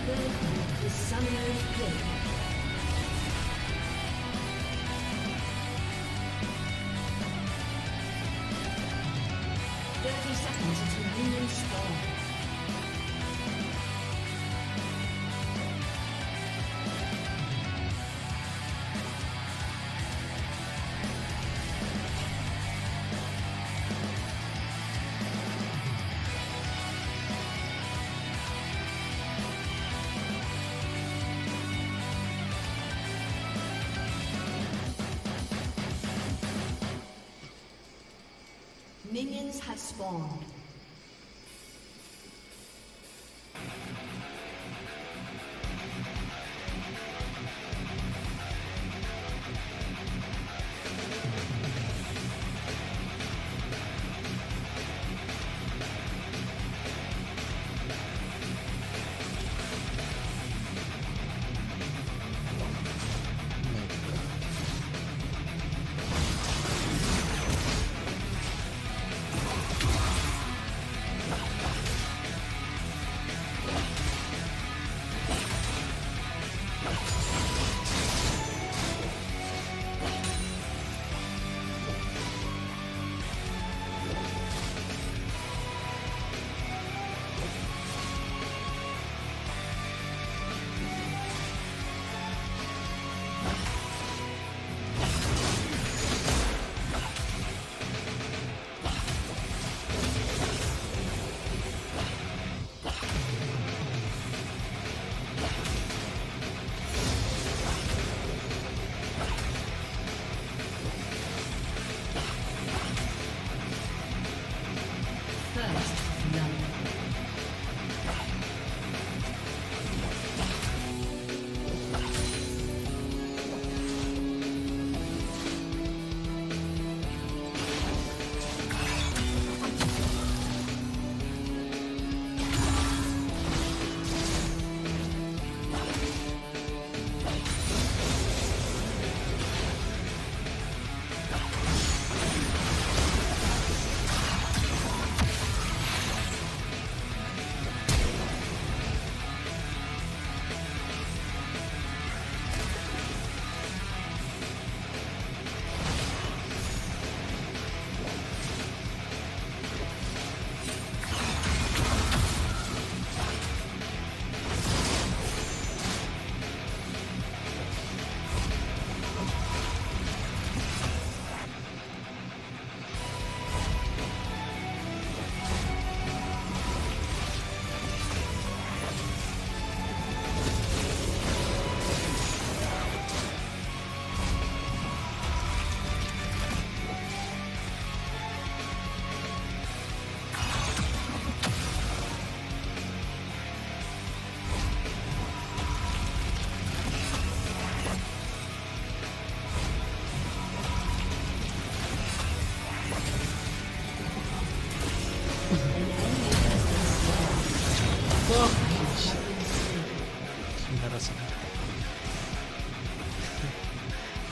The summoner's rift. 30 seconds until minions spawn. Minions have spawned.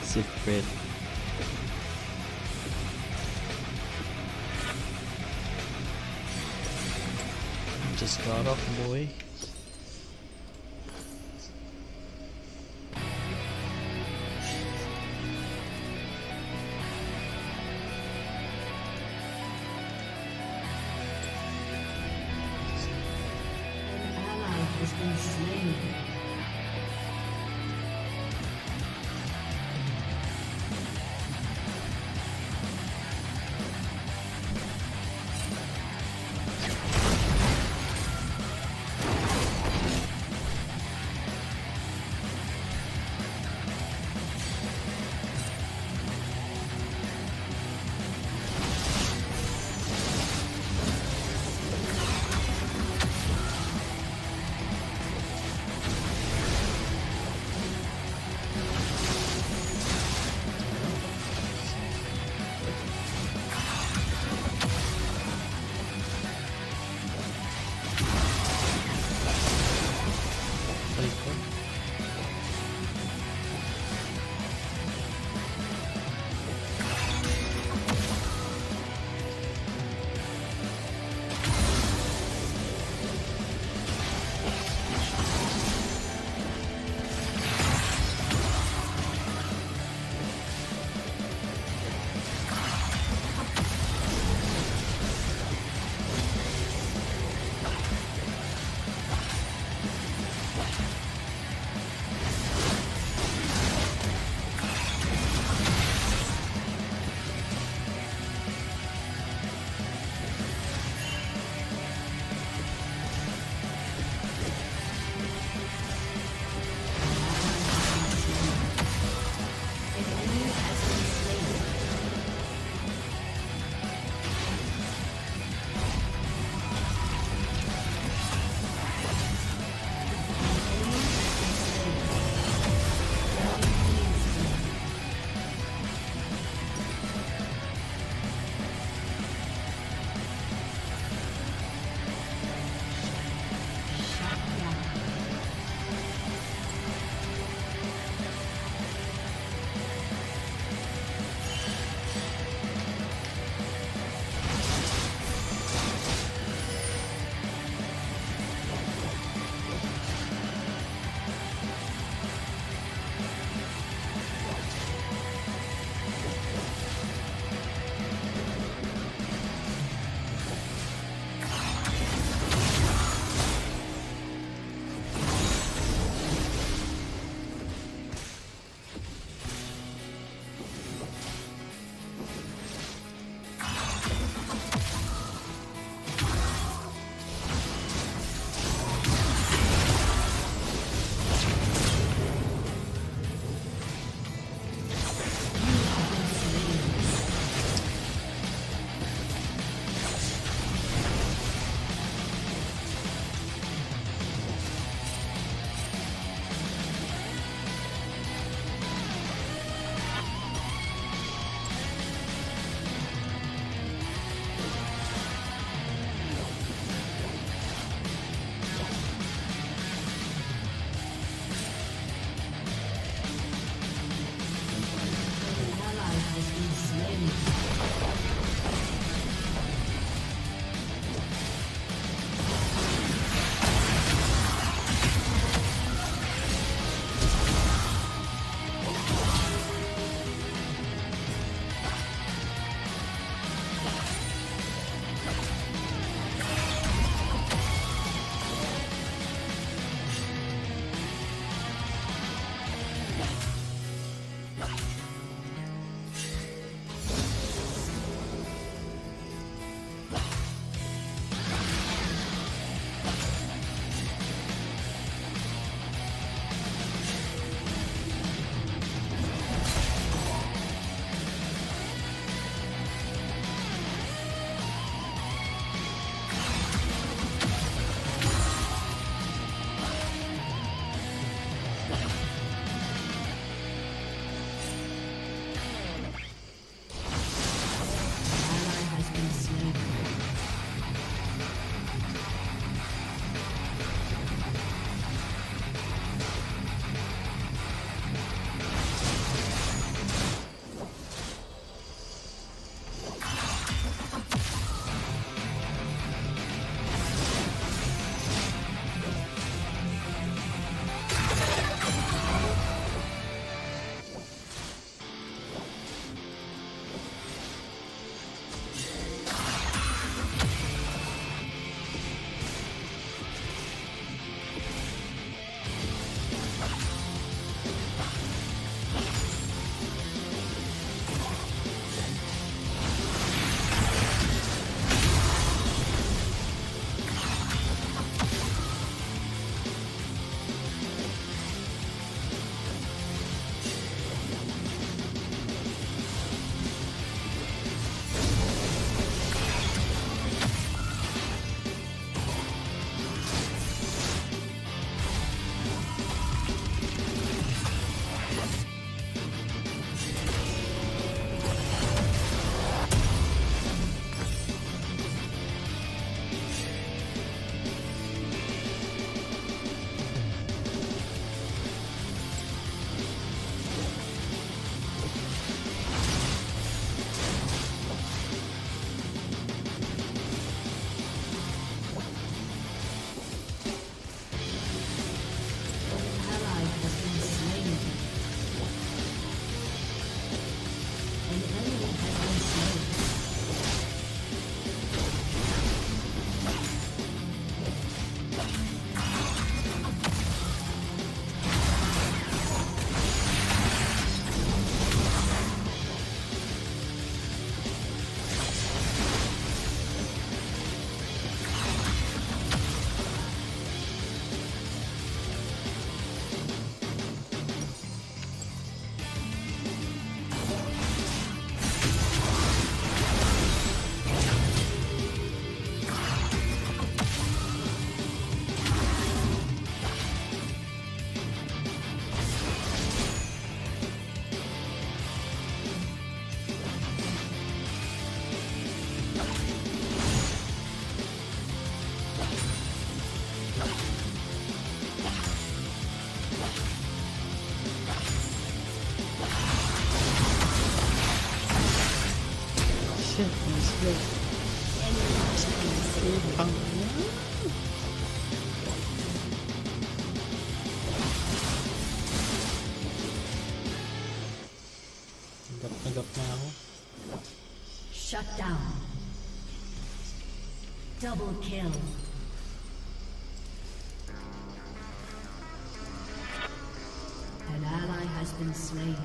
Siegfried. Just got off, boy. An ally has been slain. Agap na ako. Shut down. Double kill. An ally has been slain.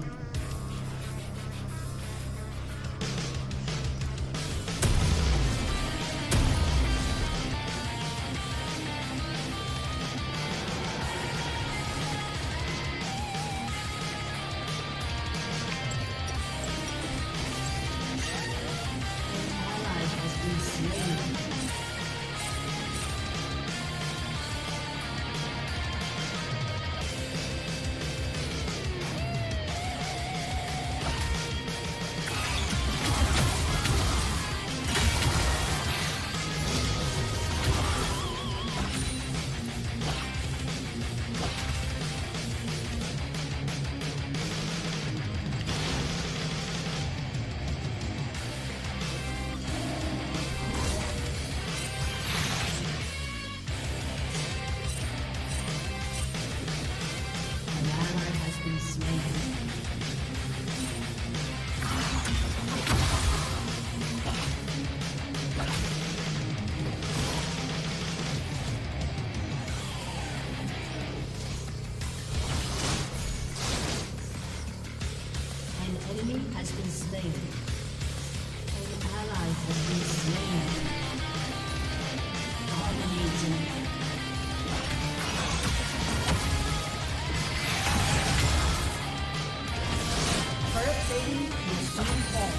Has been slain. An ally has been slain. Dominating. Turret plating will soon fall.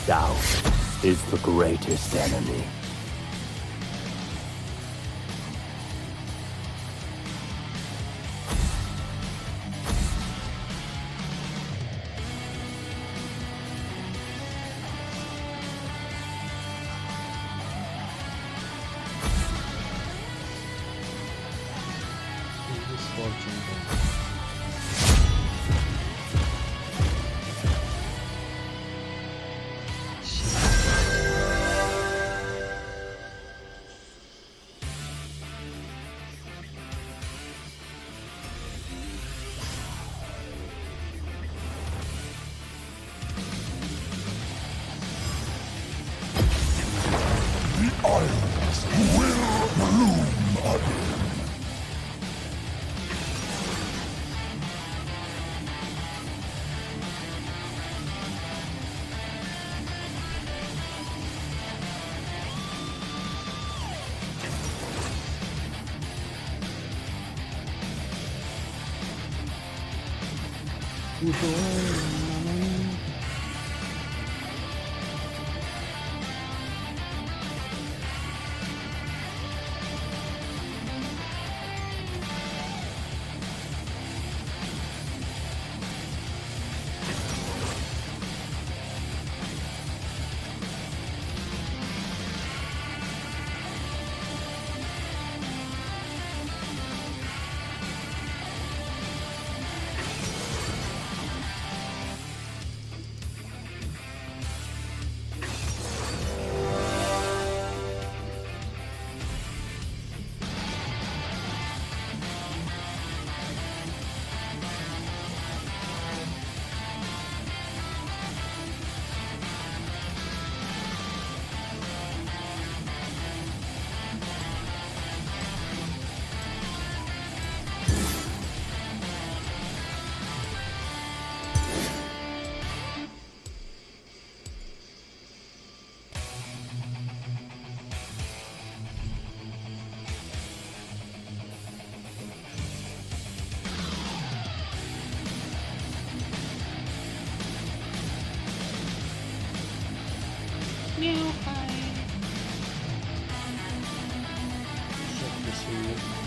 Doubt is the greatest enemy. This fortune. Check this here.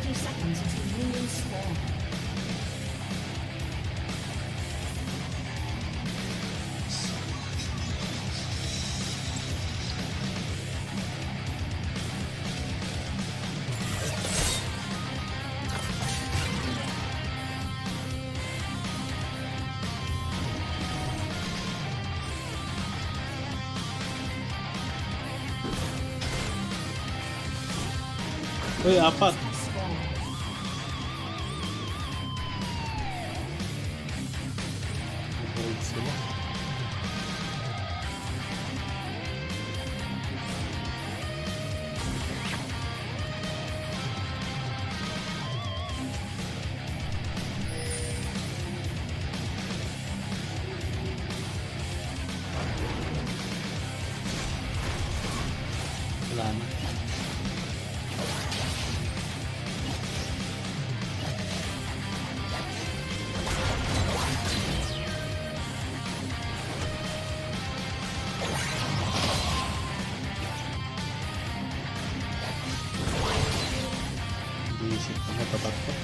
30 seconds until minions spawn. Uy, apat. Spawn. Nag-hold sila. Wala na. Isip ko na tatakot.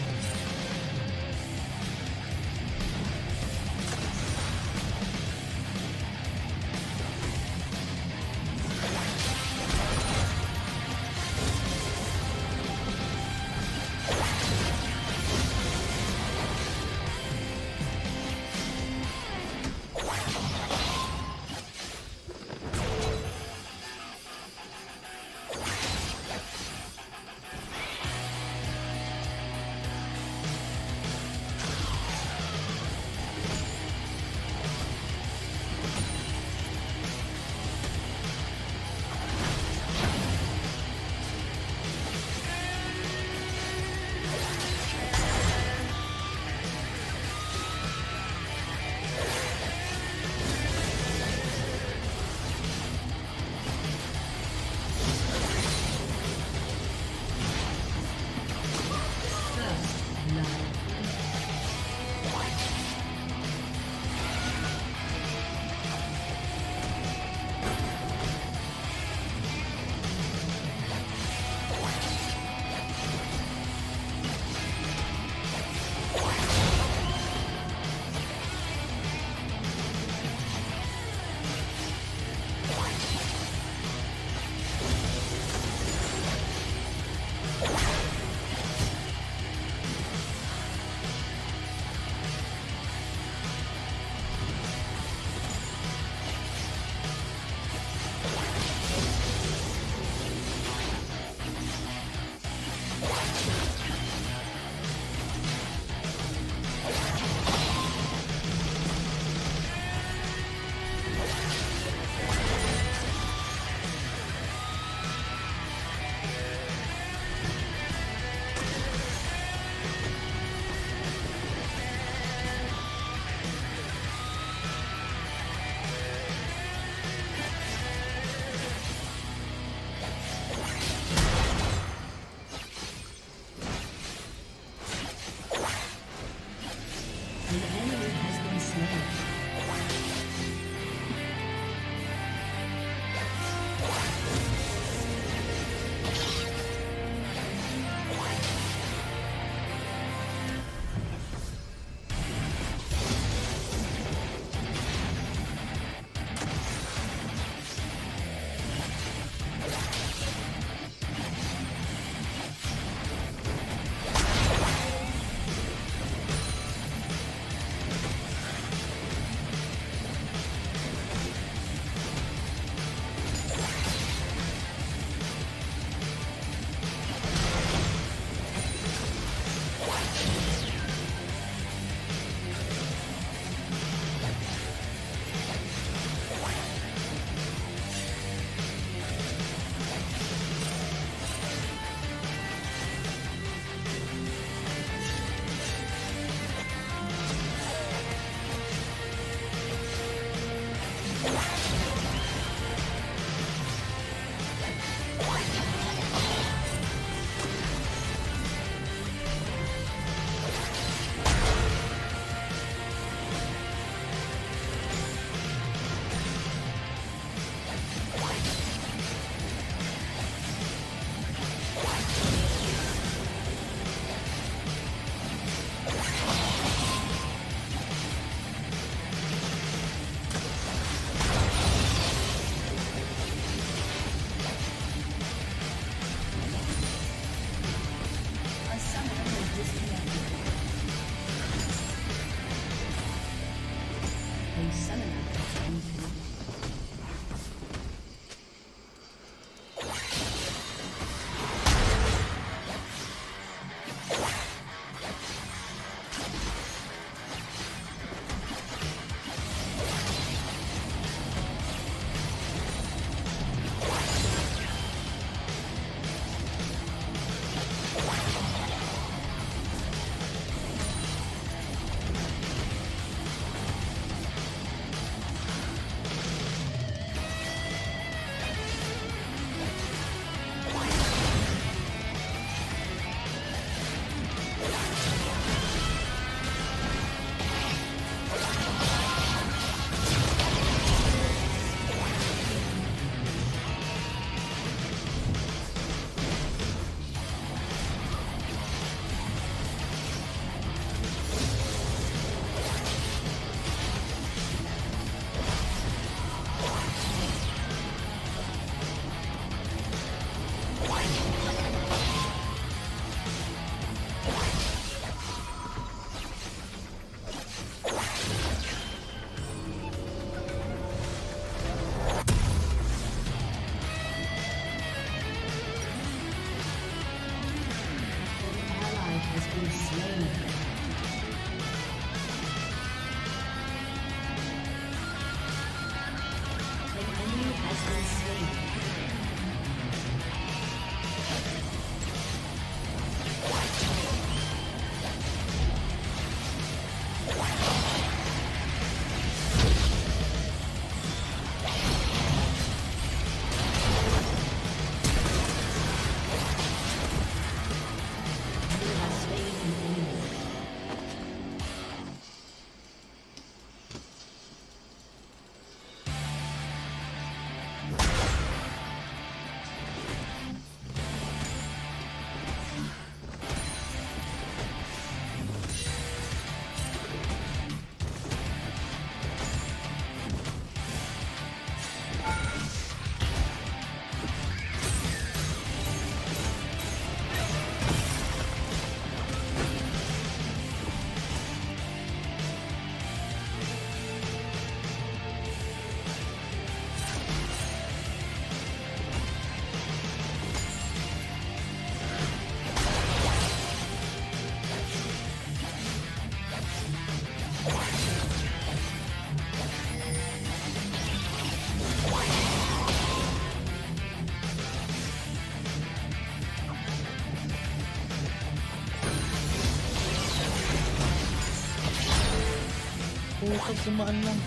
been slain. An enemy has been slain. Putang sumaan lang.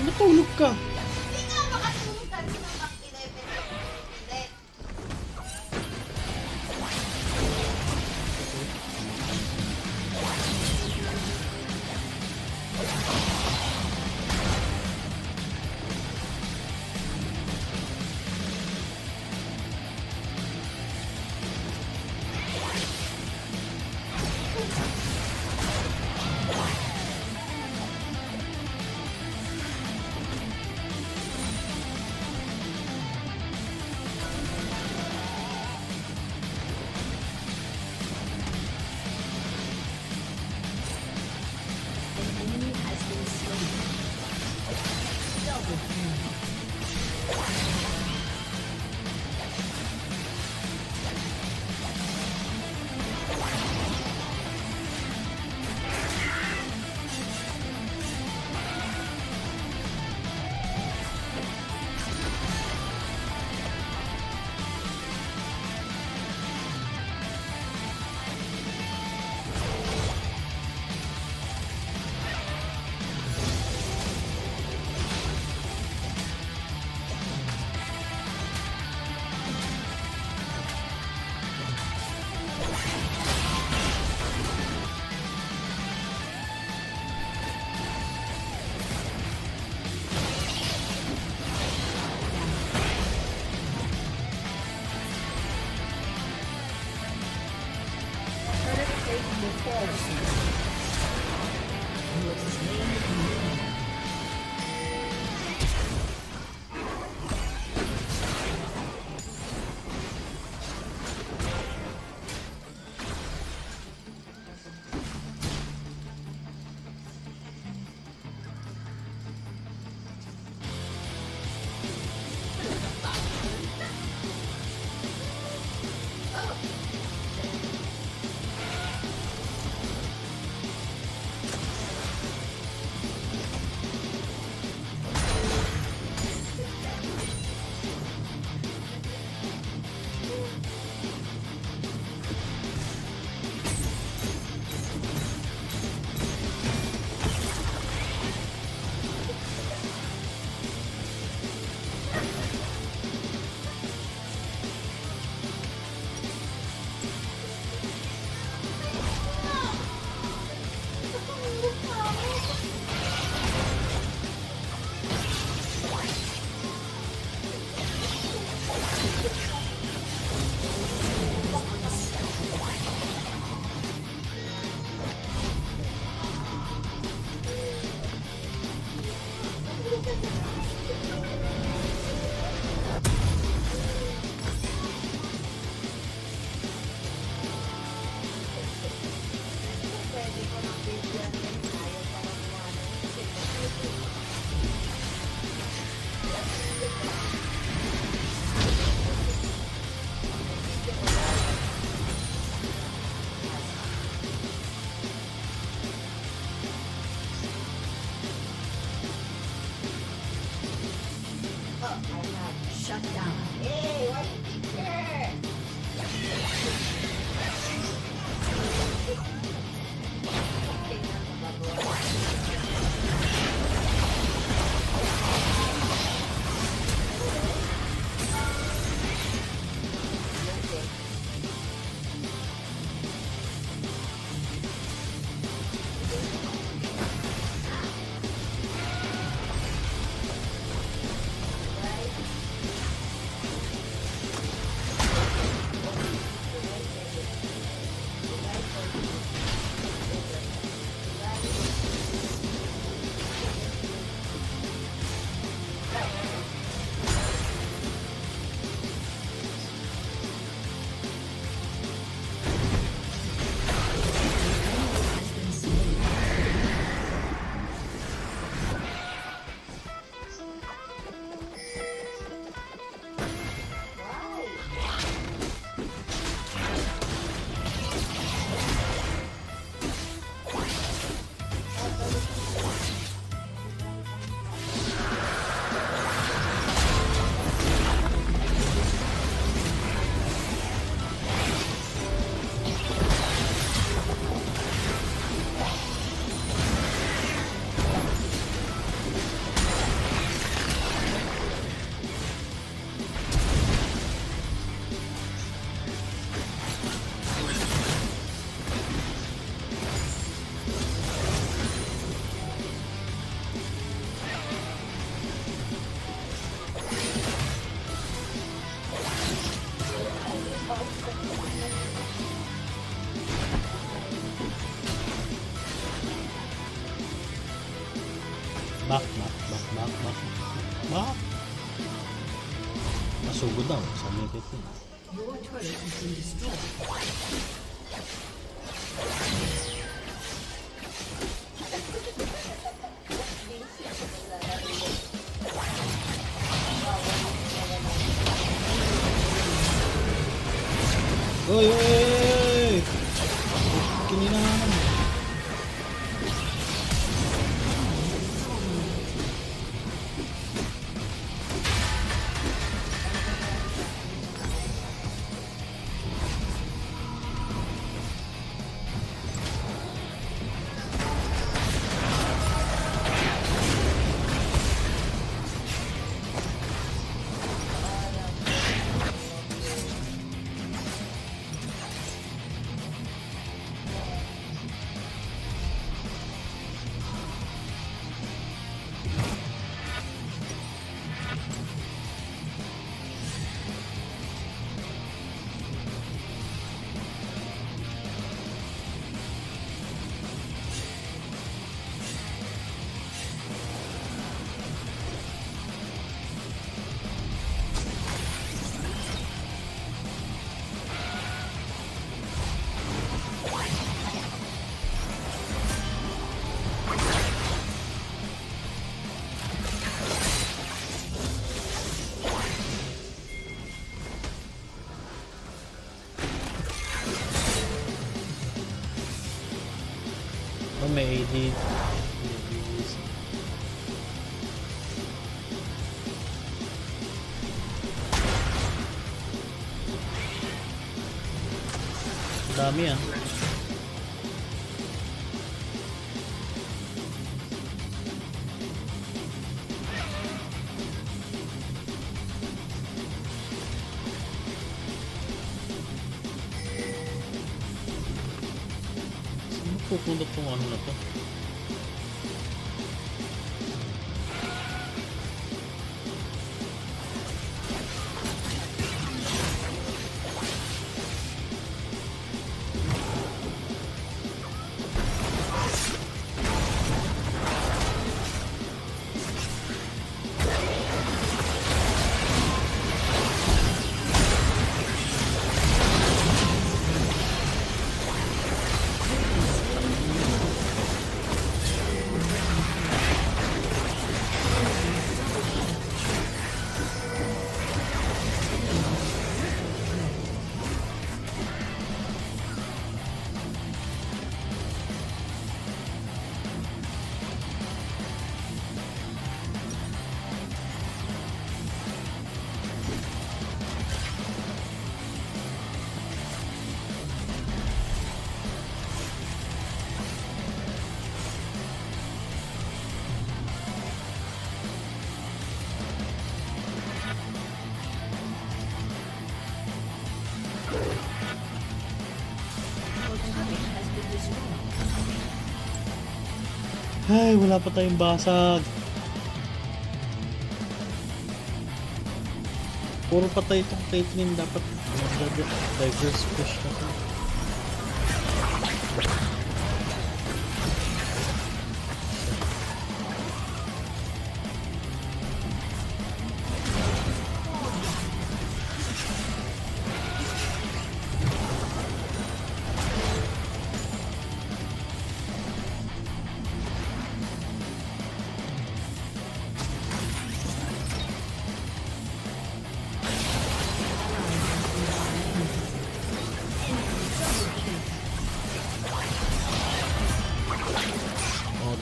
Natulog ka. Hindi nga makatulog kasi ng Mac 11. Hindi. Shut down. Hey, what is there? Back. Masugod daw. Sabi niya kito. Your turret has been destroyed. Oy, oy, oy! Kininaman. Oh, may AD. Dami ah. Saan pupulot tong ano na to? Ay, wala pa tayong basag. Puro patay itong Caitlyn. Dapat diverse push na to.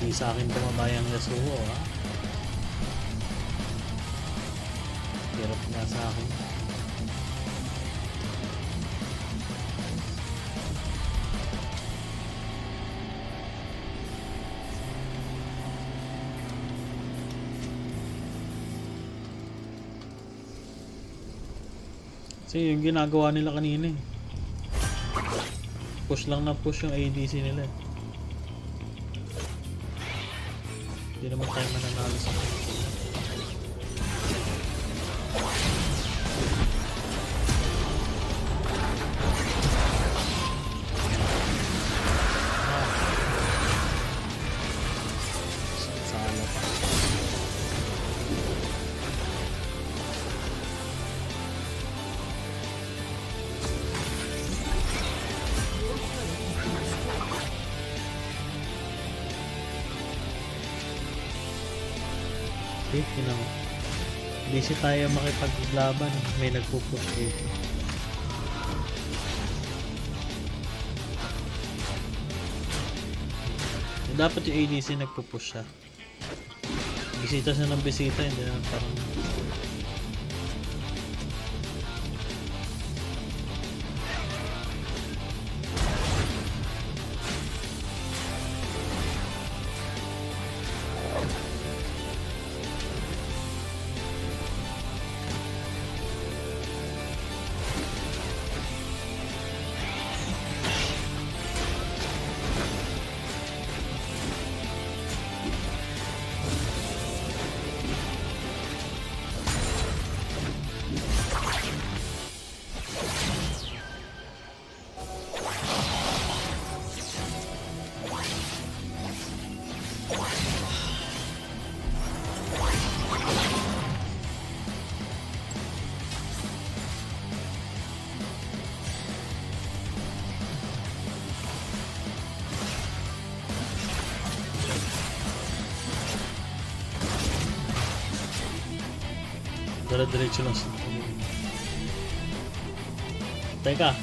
Di sa akin tumabayang Yasuo ha. Hirap nga sa akin. Kasi yung ginagawa nila kanina eh. Push lang na push yung ADC nila eh. Hindi naman tayo mananalo sa kanila. Sala pa. Busy tayo makipaglaban, may nagpupush dito. dapat yung ADC nagpo-push siya. Bisita siya ng bisita, hindi na parang... Diretso lang siya. Teka.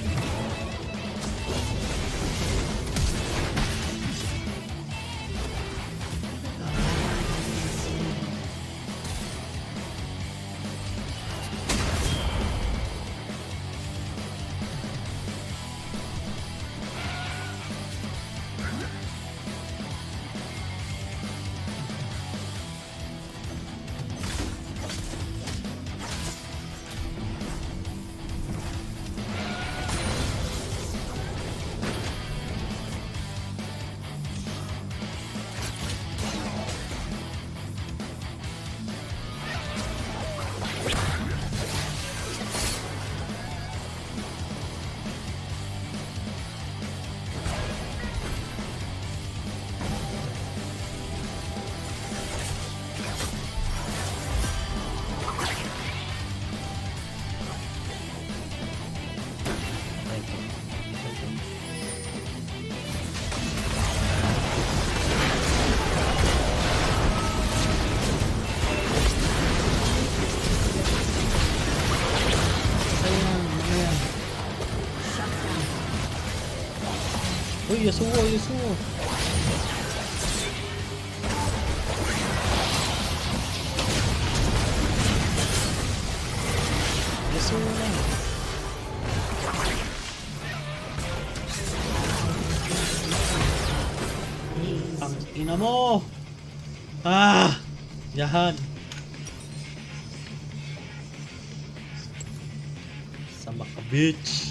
Uy, Yasuo, Yasuo. Yasuo lang. Ang ina mo! Ah! Yahan. Sama ka, bitch.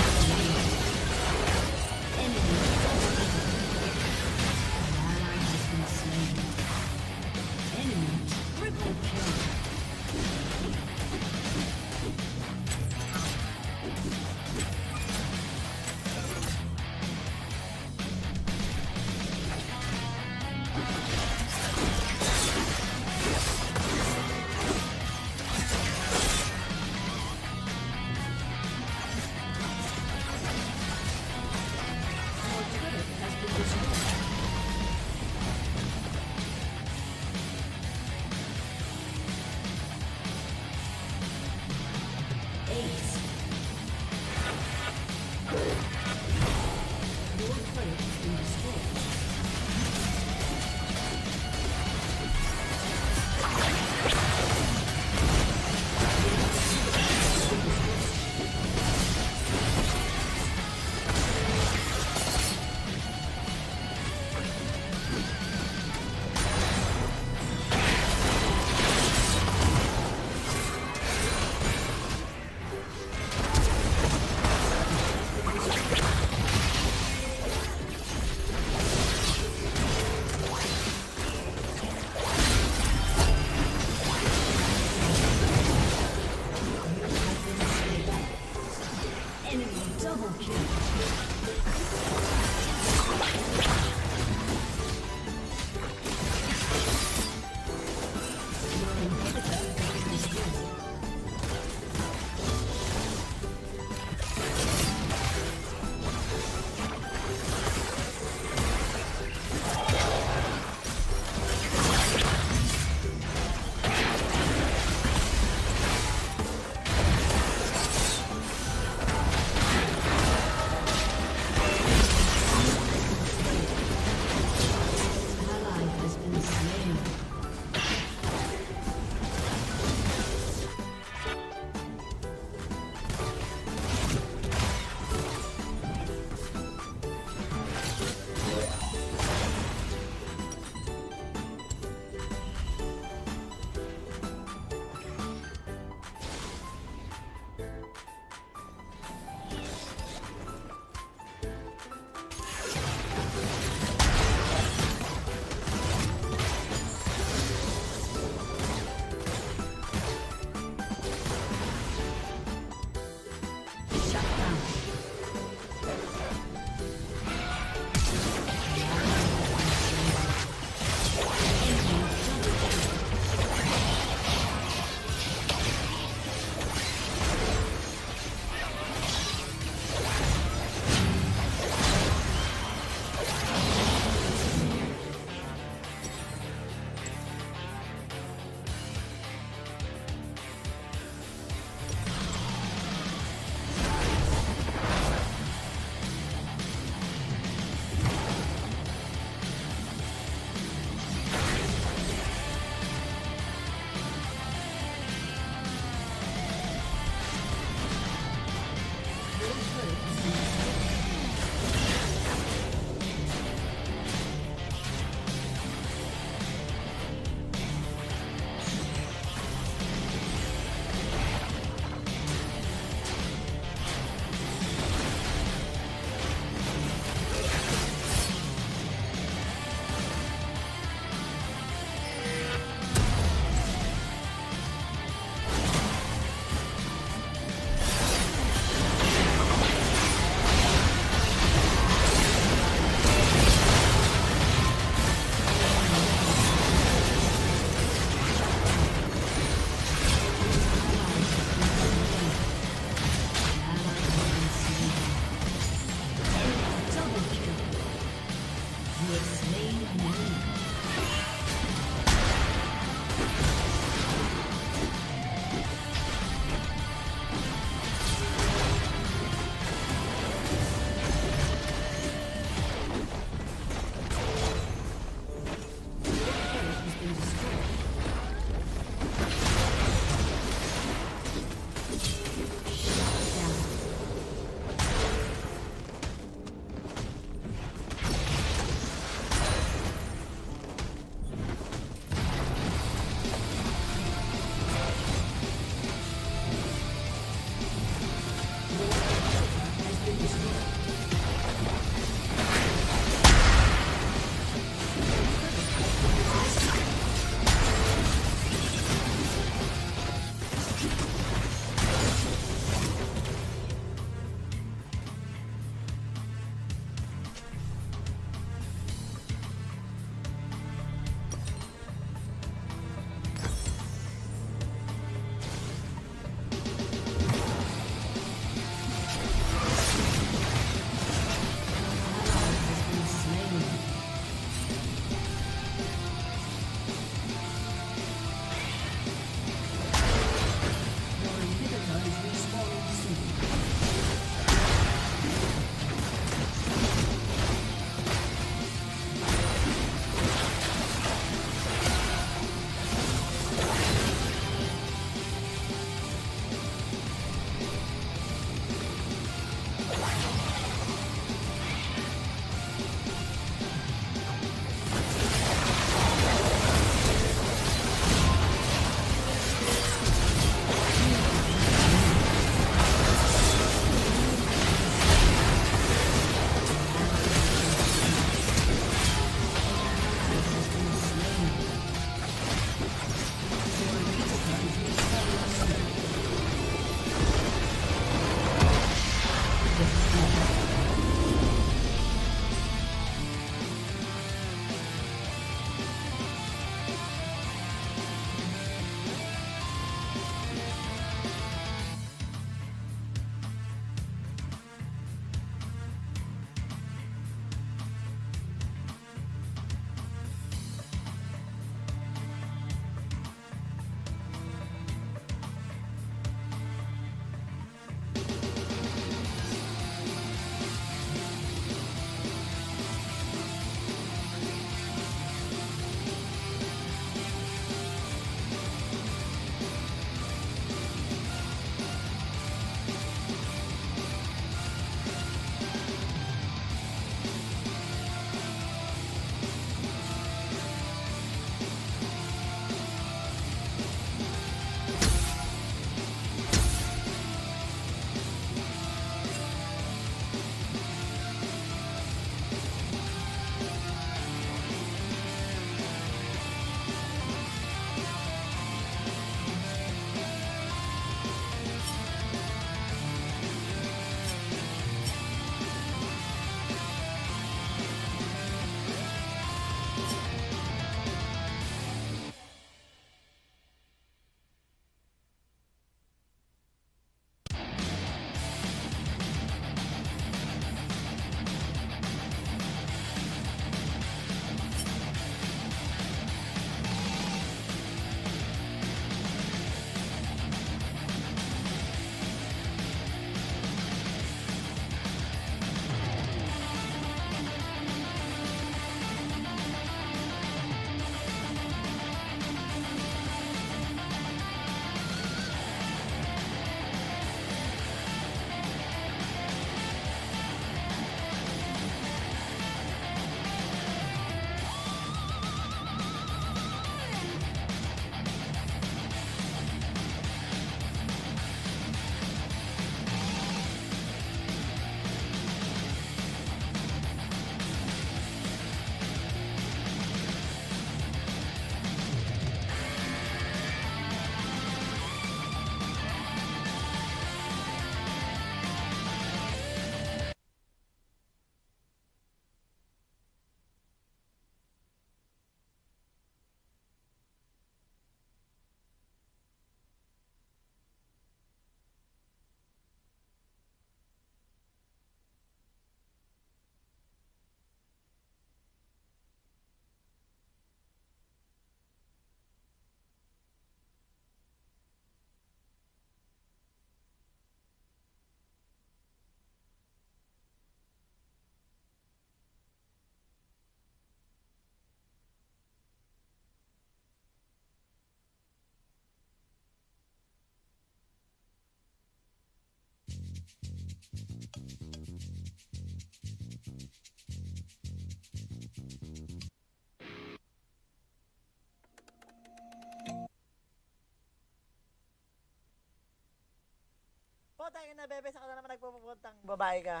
Tayo na, bebe, saka na naman nagpupuntang babae ka.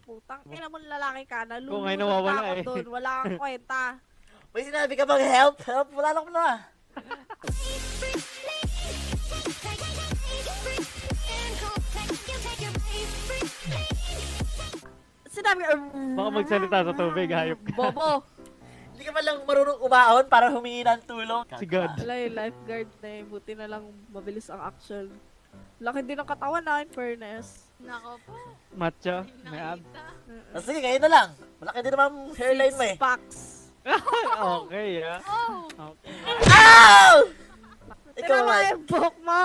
Putang ina mo lalaki ka, Kung ngayon nalulunod nawawala ako eh. doon, wala kang kwenta. May sinabi ka bang help? Help? Wala lang mo na. Sinabi ko, Baka magsalita sa tubig, hayop ka. Bobo. Hindi ka man lang marunong umahon para humingi ng tulong. Si God. Wala yung lifeguard na eh, buti na lang mabilis ang action. Laki din ang katawan na, in fairness. Nako po. Macho. May abs. Ah, sige, kayo na lang. Malaki din naman ang hairline mo eh. Packs. Okay, ah. Oh! Okay. Ow! Ikaw Tingnan mo man. yung buhok mo,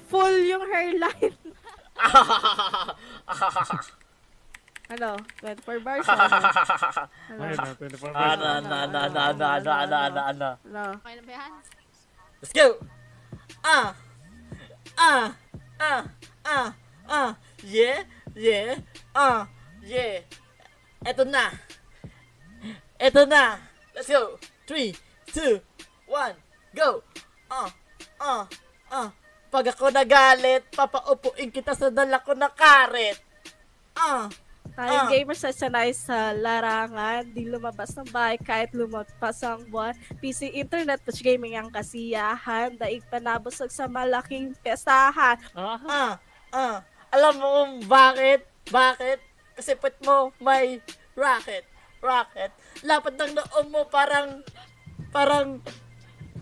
full yung hairline. Ano? 24 bars? Ano? Ayun na, 24 Ano, hours. ano. Ano? Okay na ba yan? Let's go! Yeah, yeah, yeah. Eto na. Let's go. 3, 2, 1, go. Pag ako nagalit, papaupuin kita sa dala ko na karet. Tayong gamers sa sanay sa larangan, di lumabas ng bahay kahit lumagpas ang buwan. PC, internet, touch gaming ang kasiyahan, daig panabusog sa malaking pestahan. Alam mo kung bakit? Bakit? Kasi put mo may rocket. Lapad ng noo mo parang,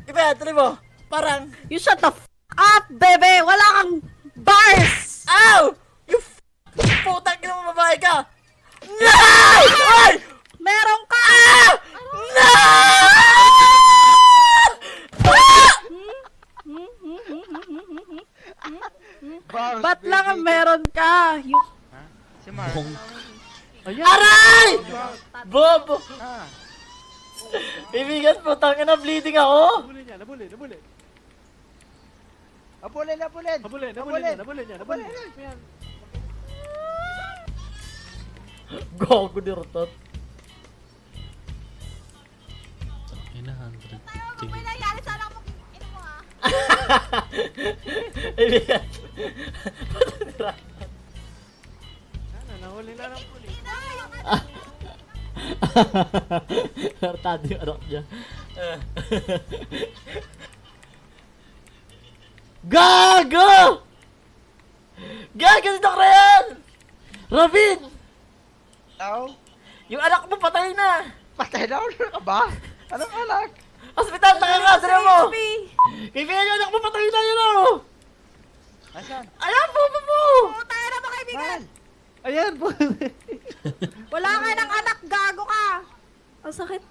iba, tuloy mo, parang, You shut the up, bebe! Wala kang bars! ow! You putang ina mo, babae ka! No! Ay! Meron ka! No! Ba't lang ang meron ka? You... Si Mark. Aray! Bobo! Ah. Ibigan, putang ina, bleeding ako! Nabulin niya, nabulin. Abulin. Nabulin niya. Gogo ni Rotot. Ina, 100. Kung may nangyari, sana ako ino mo ah. Ibigan. Sana, nahuli na ng pulis. Nartado yung anak niya. Gago! Gago si Doc Ryan! Robin! Tao? Yung anak mo patay na! Patay na ulo ka ba? Anong anak? Hospital na ka kasi mo! Baby! Kaibigan yung anak mo patay na yun oh! Asan? Ayan po! Tayo na ba kaibigan? Mal! Ayan po. Wala ka ng anak, gago ka! Ang sakit.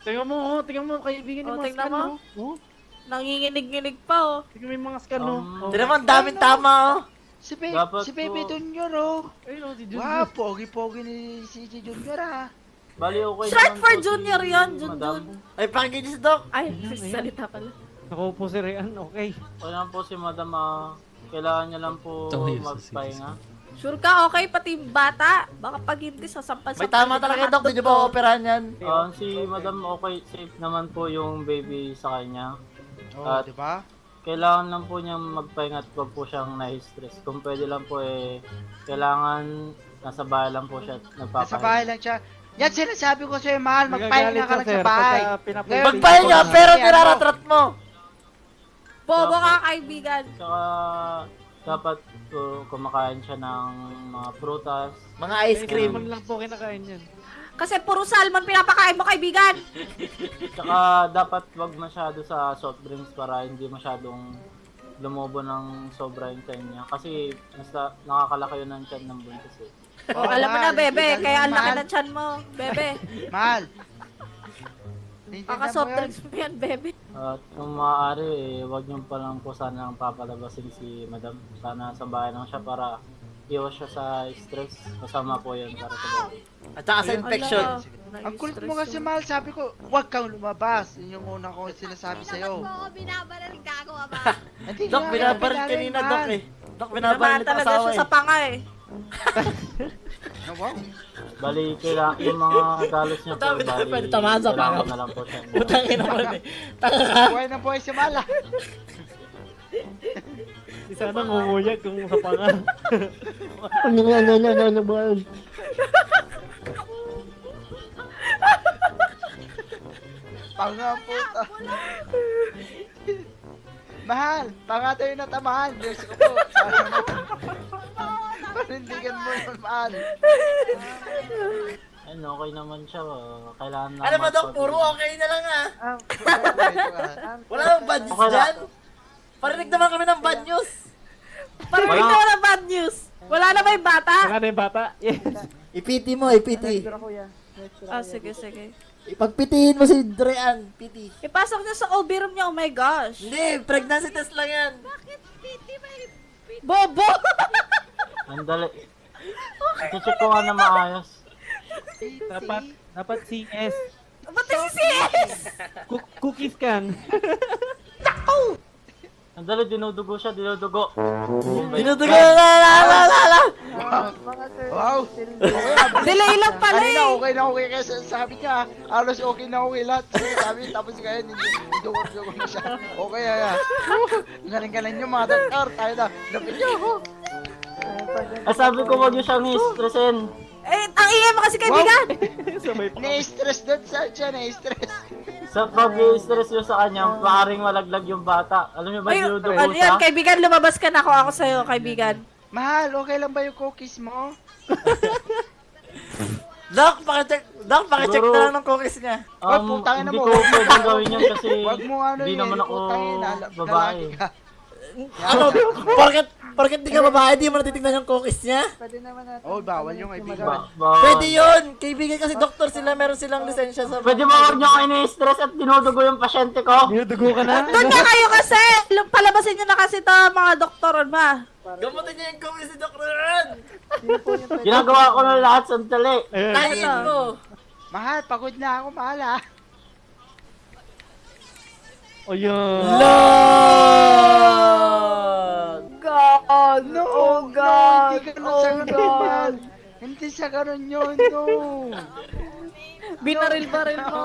Tingnan mo, kaibigan yung Oh, mga tingnan scan, mo. no? Oh, Nanginginig-nginig pa oh. tingnan mo yung mga scan, no? Oh. Hindi naman daming tama oh! Si Dapat Baby po- Junior oh. Ayun, oh, si Jun. Wow, pogi-pogi ni si Junior ah. Bali okay Short naman for po si junior yun, Madam. Junjun. Ay, pakinggan niyo si Doc! Ay, salita pala. Nakaupo si Rian, okay. Okay naman po si Madam. Kailangan niya lang po magpahinga. Sure ka, okay? Pati yung bata. Baka pag hindi, sasampal May tama talaga Doc, di niyo ba operahan yan? Si Madam okay, safe naman po yung baby sa kanya. Oh, At- di ba? Kailangan lang po niyang magpahinga at wag po siyang na-stress. Kung pwede lang po kailangan nasa bahay lang po siya at nagpapahinga. Nasa bahay lang siya. Yan sinasabi ko sa'yo, mahal. Magpahinga ka lang sa bahay. Ngayon, Magpahinga pero niraratrat mo! Bobo ka, kaibigan. Tsaka dapat kumakain siya ng mga prutas. Mga ice cream. Man lang po kinakain yan. Kasi puro salmon pinapakain mo, kaibigan. Tsaka dapat wag masyado sa soft drinks para hindi masyadong lumobo ng sobra yung tiyan niya. Kasi nakakalaki yun ng tiyan ng buntis eh. Oh, alam mo na, mahal, bebe. hindi Kaya ang laki mahal. ng tiyan mo, bebe. Mahal. Kaka soft drinks mo yan, bebe. At kung maaari, wag niyo pa lang po sanang papalabasin si Madam. Sana sa bahay lang siya para iwas siya sa stress. Kasama po yan para sa baby. At saka sa infection. Ang kulit mo kasi, mahal. Sabi ko, huwag kang lumabas. Yun yung una ko sinasabi sa'yo. Naman po ako binabaril, gago ka ba? Hindi Doc, nga, binabarit binabarit, kanina mahal. Doc eh. Doc, Naman binabarit ng talaga asawa siya eh. sa panga eh. Oh, wow. Bali, yung mga galos niya po, Dami na bali, pwede tamaan sa kailangan pangap. ko na lang po siya. Putang ina mo eh. Tanga ka. Buhay na buhay si Mal ah. Di sana ngunguyag kung sa panga. Panga puta. Mahal, panga tayo na tamahan. Bless ko po. Sana naman. Panindigan mo yun, mahal. Ayun, okay naman siya. Kailangan na Ano ba Dok? Puro okay na lang ah. Wala nang bad news Okay lang. dyan. Parinig naman kami ng bad news. Parang Wala. ito na bad news. Wala na ba yung bata? Saka na yung bata. Yes. Ipiti mo, ipiti. Ah, sige, sige. Ipagpitihin mo si Drean, piti. Ipasok niya sa OB room niya, oh my gosh. Hindi, pregnancy test lang yan. Bobo! Andali. I-check ko nga na maayos. Dapat CS. Ba't si CS? Cookies can. Andali, dinudugo siya, dinudugo. Dinudugo la. Wow. Delay lang pala Kanina eh. okay na okay kasi sabi niya, halos okay na okay lahat. Sabi, tapos kaya hindi dugo na siya. Okay, galing-galing yung mga doktor. Tayo na, lapit niyo ako. Sabi ko wag niyo siyang i-stressin. Eh, ang ingay mo kasi kaibigan. Na-stress doon siya, na-stress. Sa pag-i-stress yun sa kanya, maaaring malaglag yung bata. Alam niyo ba, Ay, dinudugo ano siya? yan, kaibigan, lumabas ka na ako sa'yo, kaibigan. Mahal, okay lang ba yung cookies mo? Doc, pakicheck Siguro- na lang ng cookies niya. Oy, putangin na Hindi mo. ko pwedeng gawin yan kasi Wag mo ano hindi yun, naman ako putangin, babae. lalaki ka. Ano, porket di ka babae, di mo natitignan yung cookies niya? Oh, bawal yung kaibigan. Pwede yun! Kaibigan kasi doktor sila, meron silang lisensya sa... Pwede mo wag niyo kayo ni-stress at dinudugo yung pasyente ko? Dinudugo ka na? Doon na kayo kasi! Palabasin nyo na kasi to mga doktor ba? Gamutin niya yung cookies si Dr. Ron! Ginagawa ko na lahat sandali. Ayun. Kain mo! Mahal, pagod na ako, mahal ah. O yun. Lord! God! No, Oh no, God! hindi ganun Oh sa ganun, God! mahal. Hindi sa ganun yun, no. Binaril-baril mo.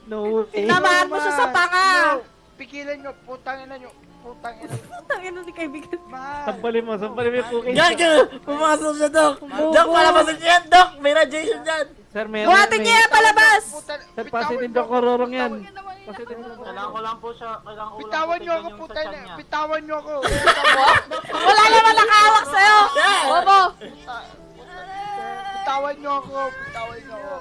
No way. Tinamaan mo siya sa panga! No, pigilan nyo, putangin na nyo. Putangin na. Tangin ni kaibigan. Mahal. Sampalin mo yung cookies. Yan ka! Pumasok siya, Doc! Doc, palabasin niya yan, Doc! May radiation dyan! Sir, meron. Buhatin niya yan palabas! Sir, positive daw kororong yan. Positive daw Kailangan ko lang po siya, kailangan ko lang Bitawan po nyo ako, tignan yung sa putang tiyan niya. bitawan nyo ako. Wala naman nakahawak sa'yo! Bobo! Bitawan nyo ako, bitawan nyo ako.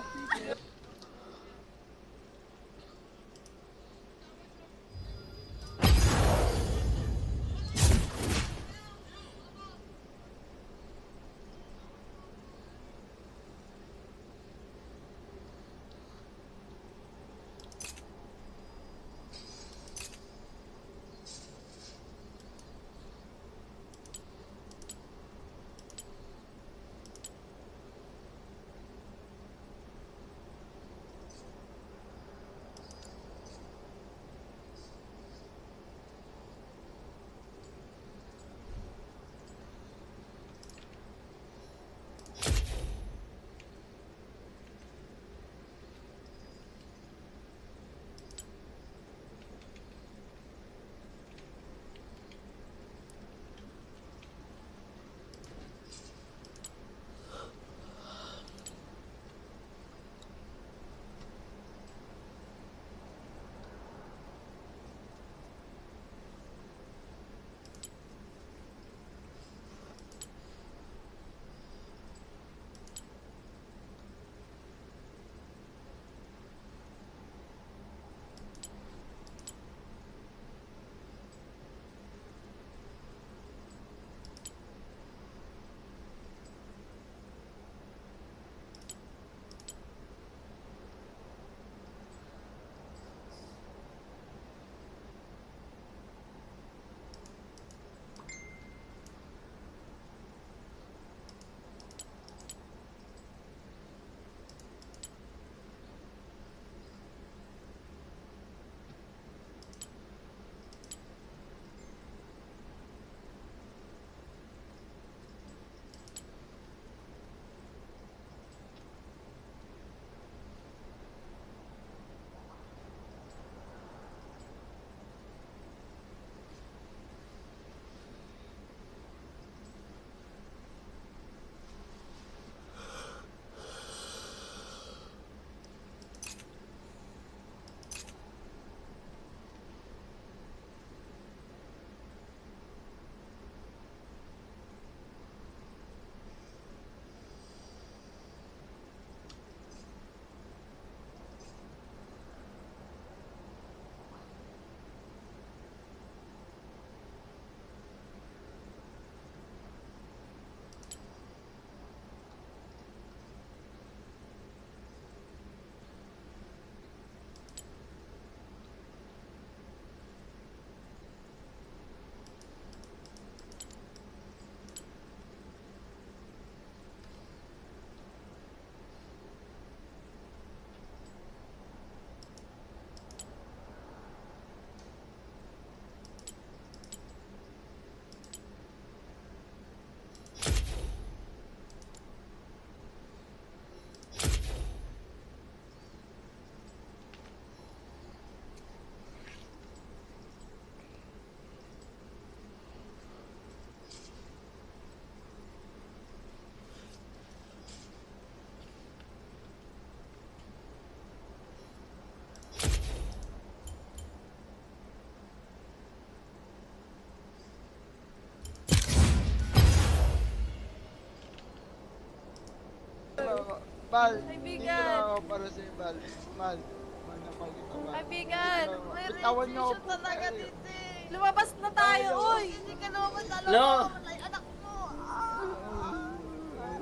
Mal, Kaibigan. dito lang ako para sa'yo, Mal. Mal, Mal na Mal kita, Mal. Kaibigan. May Bitawan niyo reason ako. talaga dito eh. Lumabas na tayo, uy! Hindi ka naman alam Lo. mo. Ay, anak mo.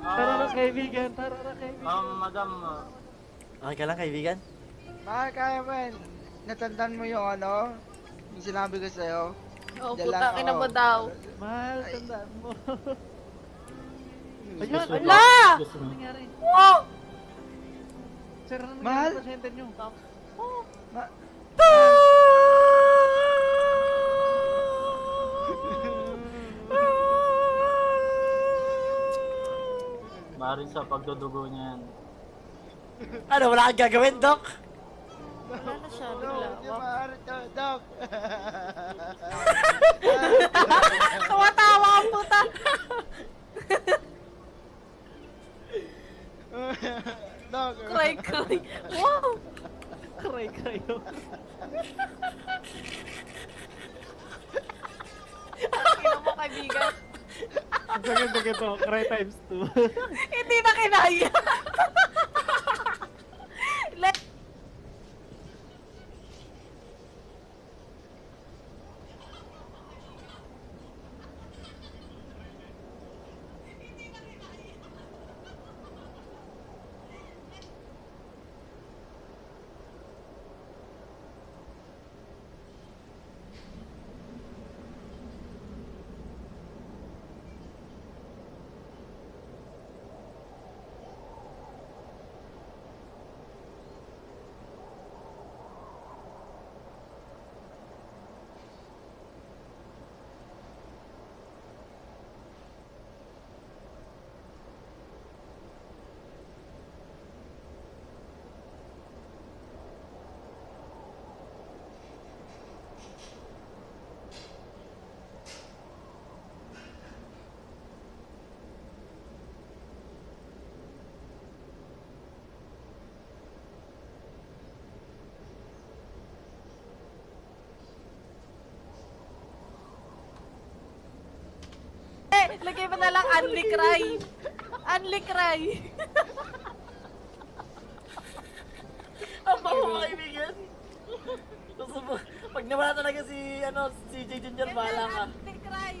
Tara na kaibigan, tara na kaibigan. Madam, Okay ka lang, kaibigan? Mahal, kaya mo yan. Natandaan mo yung ano? Yung sinabi ko sa'yo? Oh, Diyan lang putang ina ako. mo daw. Mahal, tandaan mo. Ayun, gusto ayun. mo- Ala! gusto mo. Nangyari. Wow! Sir, ano Mahal? nangyari sa pasyente nyo? Ma- Maaaring sa pagdudugo niya yan. Ano, wala kang gagawin, Doc? Wala na siya, No, bigla. di maaari to, Doc. Tawa-tawa ang puta! Doc. Cry, cry. Wow! Cry kayo. Kino mo, kaibigan. Ang sagad na ito, cry times 2. Hindi na kinaya. Lagay mo na lang Unli Cry. Unli Cry. Ang bango mo, kaibigan. Gusto mo, pag nawala talaga si, si J. Junior, bahala ka. Unli Cry.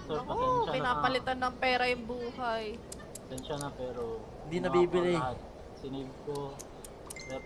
Sir, Oo, pasensya na. pinapalitan ng pera yung buhay. Pasensya na pero... Hindi nabibili. lahat. Sinave ko. Rep.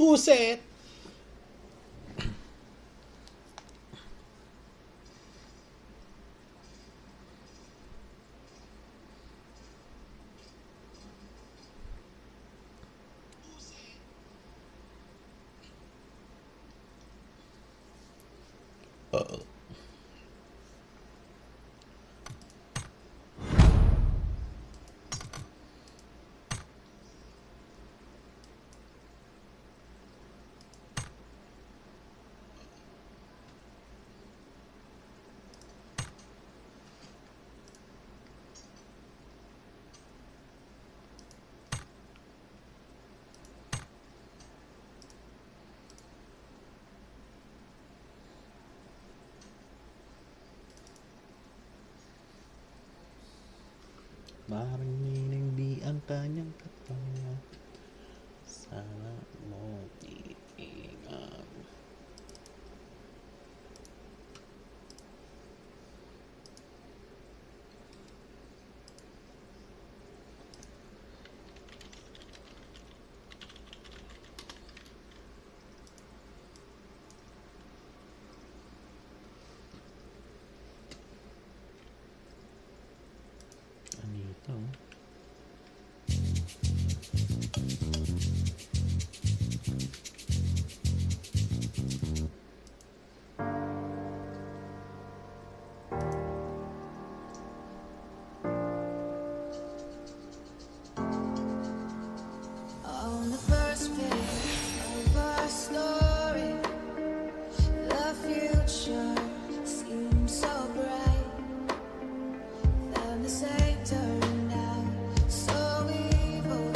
Buset! Parang ninindi ang kanyang katawan. Sana mo titingan. Anito? On the first page of our story, the future seems so bright. Then the same turned out so evil.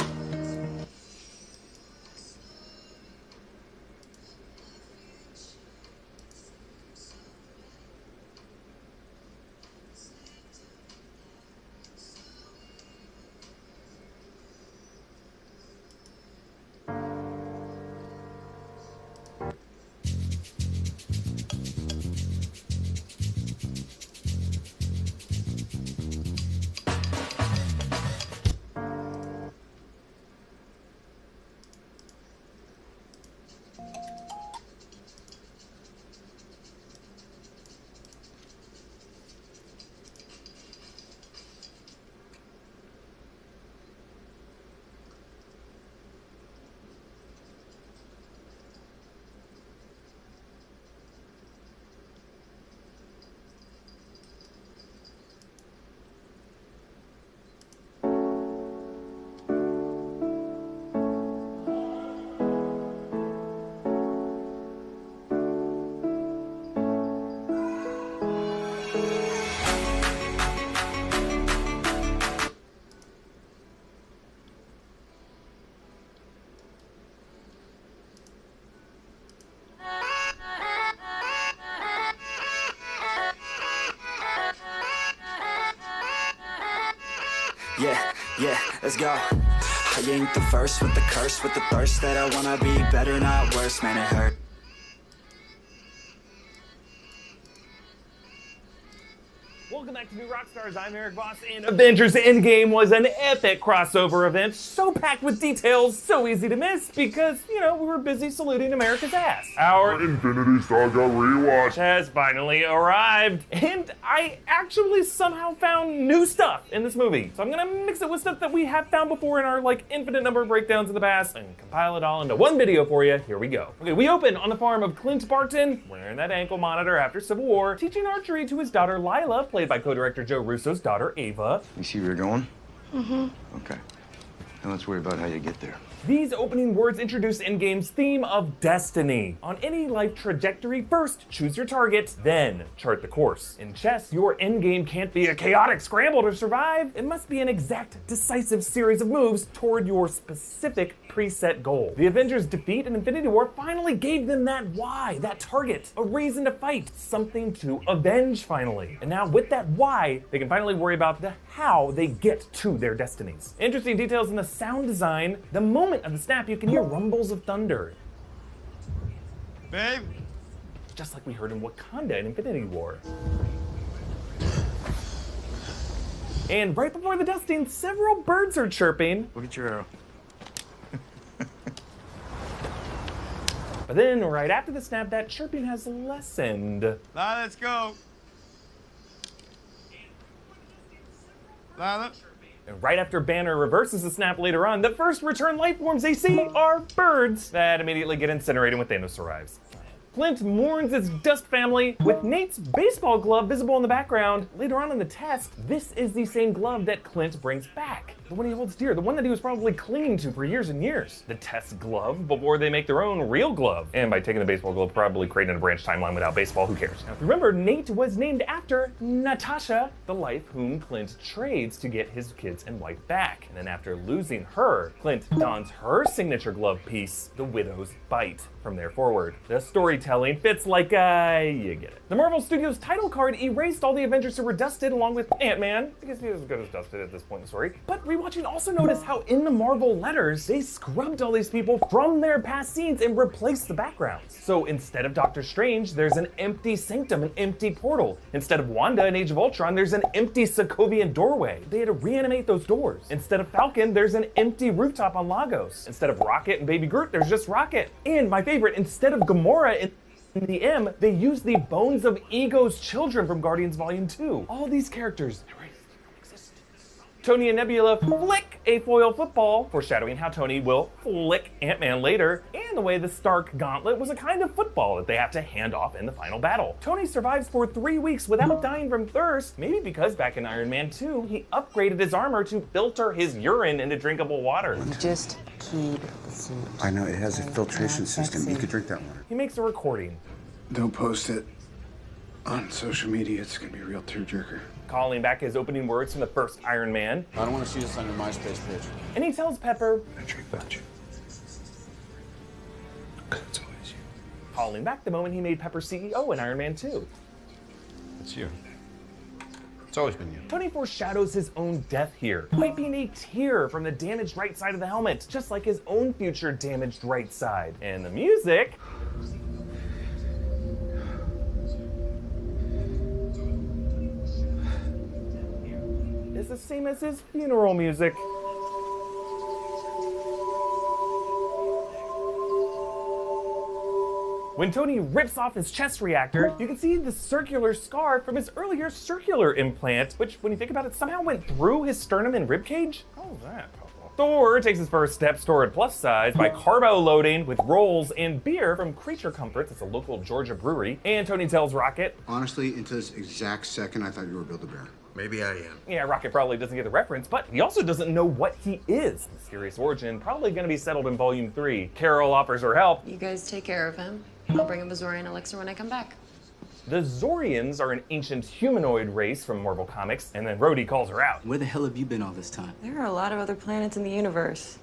Yeah, let's go. I ain't the first with the curse, with the thirst that I wanna be better, not worse, man, it hurt. Welcome back to New Rockstars. I'm Eric Voss, and Avengers Endgame was an epic crossover event, so packed with details, so easy to miss, because, you know, we were busy saluting America's ass. Our Infinity Saga rewatch has finally arrived, and I actually somehow found new stuff in this movie. So I'm gonna mix it with stuff that we have found before in our, like, infinite number of breakdowns in the past, and compile it all into one video for you. Here we go. Okay, we open on the farm of Clint Barton, wearing that ankle monitor after Civil War, teaching archery to his daughter Lila, played by co-director Joe Russo's daughter Ava. You see where you're going? Mm-hmm. Okay. Now let's worry about how you get there. These opening words introduce Endgame's theme of destiny. On any life trajectory, first choose your target, then chart the course. In chess, your endgame can't be a chaotic scramble to survive. It must be an exact, decisive series of moves toward your specific preset goal. The Avengers' defeat in Infinity War finally gave them that why, that target, a reason to fight, something to avenge finally. And now with that why, they can finally worry about the how they get to their destinies. Interesting details in the sound design. The moment of the snap, you can hear rumbles of thunder. Babe? Just like we heard in Wakanda in Infinity War. And right before the dusting, several birds are chirping. Look at your arrow. But then, right after the snap, that chirping has lessened. Lila, let's go. Lila. And right after Banner reverses the snap later on, the first return life forms they see are birds that immediately get incinerated when Thanos arrives. Clint mourns his dust family with Nate's baseball glove visible in the background. Later on in the test, this is the same glove that Clint brings back. The one he holds dear, the one that he was probably clinging to for years and years. The test glove before they make their own real glove. And by taking the baseball glove, probably creating a branch timeline without baseball, who cares? Now, remember, Nate was named after Natasha, the life whom Clint trades to get his kids and wife back. And then after losing her, Clint dons her signature glove piece, the Widow's Bite. From there forward, the storytelling fits like, you get it. The Marvel Studios title card erased all the Avengers who were dusted along with Ant-Man, because he was as good as dusted at this point in the story. But rewatching also noticed how in the Marvel letters, they scrubbed all these people from their past scenes and replaced the backgrounds. So instead of Doctor Strange, there's an empty sanctum, an empty portal. Instead of Wanda in Age of Ultron, there's an empty Sokovian doorway. They had to reanimate those doors. Instead of Falcon, there's an empty rooftop on Lagos. Instead of Rocket and Baby Groot, there's just Rocket. And my favorite, instead of Gamora in the M, they used the bones of Ego's children from Guardians Volume 2. All these characters erased from existence. Tony and Nebula flick a foil football, foreshadowing how Tony will flick Ant-Man later, and the way the Stark gauntlet was a kind of football that they have to hand off in the final battle. Tony survives for 3 weeks without dying from thirst, maybe because back in Iron Man 2, he upgraded his armor to filter his urine into drinkable water. Just keep the suit. I know, it has a filtration system. You could drink that water. He makes a recording. Don't post it on social media. It's gonna be a real tearjerker. Calling back his opening words from the first Iron Man. I don't want to see this on your MySpace page. And he tells Pepper, I drink about you. It's always you. calling back the moment he made Pepper CEO in Iron Man 2. It's you. It's always been you. Tony foreshadows his own death here, wiping a tear from the damaged right side of the helmet, just like his own future damaged right side. And the music is the same as his funeral music. When Tony rips off his chest reactor, you can see the circular scar from his earlier circular implant, which, when you think about it, somehow went through his sternum and ribcage. How was that possible? Thor takes his first steps toward plus size by carbo loading with rolls and beer from Creature Comforts. It's a local Georgia brewery. And Tony tells Rocket, honestly, into this exact second, I thought you were Build-A-Bear. Maybe I am. Yeah, Rocket probably doesn't get the reference, but he also doesn't know what he is. Mysterious origin, probably gonna be settled in Volume 3. Carol offers her help. You guys take care of him. I'll bring him a Zorian elixir when I come back. The Zorians are an ancient humanoid race from Marvel Comics, and then Rhodey calls her out. Where the hell have you been all this time? There are a lot of other planets in the universe.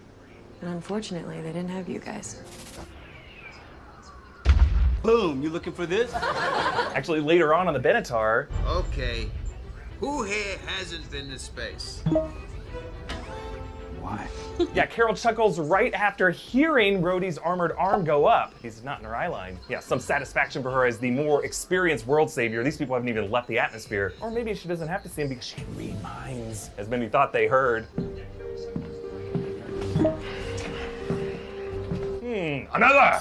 And unfortunately, they didn't have you guys. Boom, you looking for this? Actually, later on the Benatar. Okay, who here hasn't been to space? Why? Yeah, Carol chuckles right after hearing Rhodey's armored arm go up. He's not in her eye line. Yeah, some satisfaction for her as the more experienced world savior. These people haven't even left the atmosphere. Or maybe she doesn't have to see him because she can read minds, as many thought they heard. Another!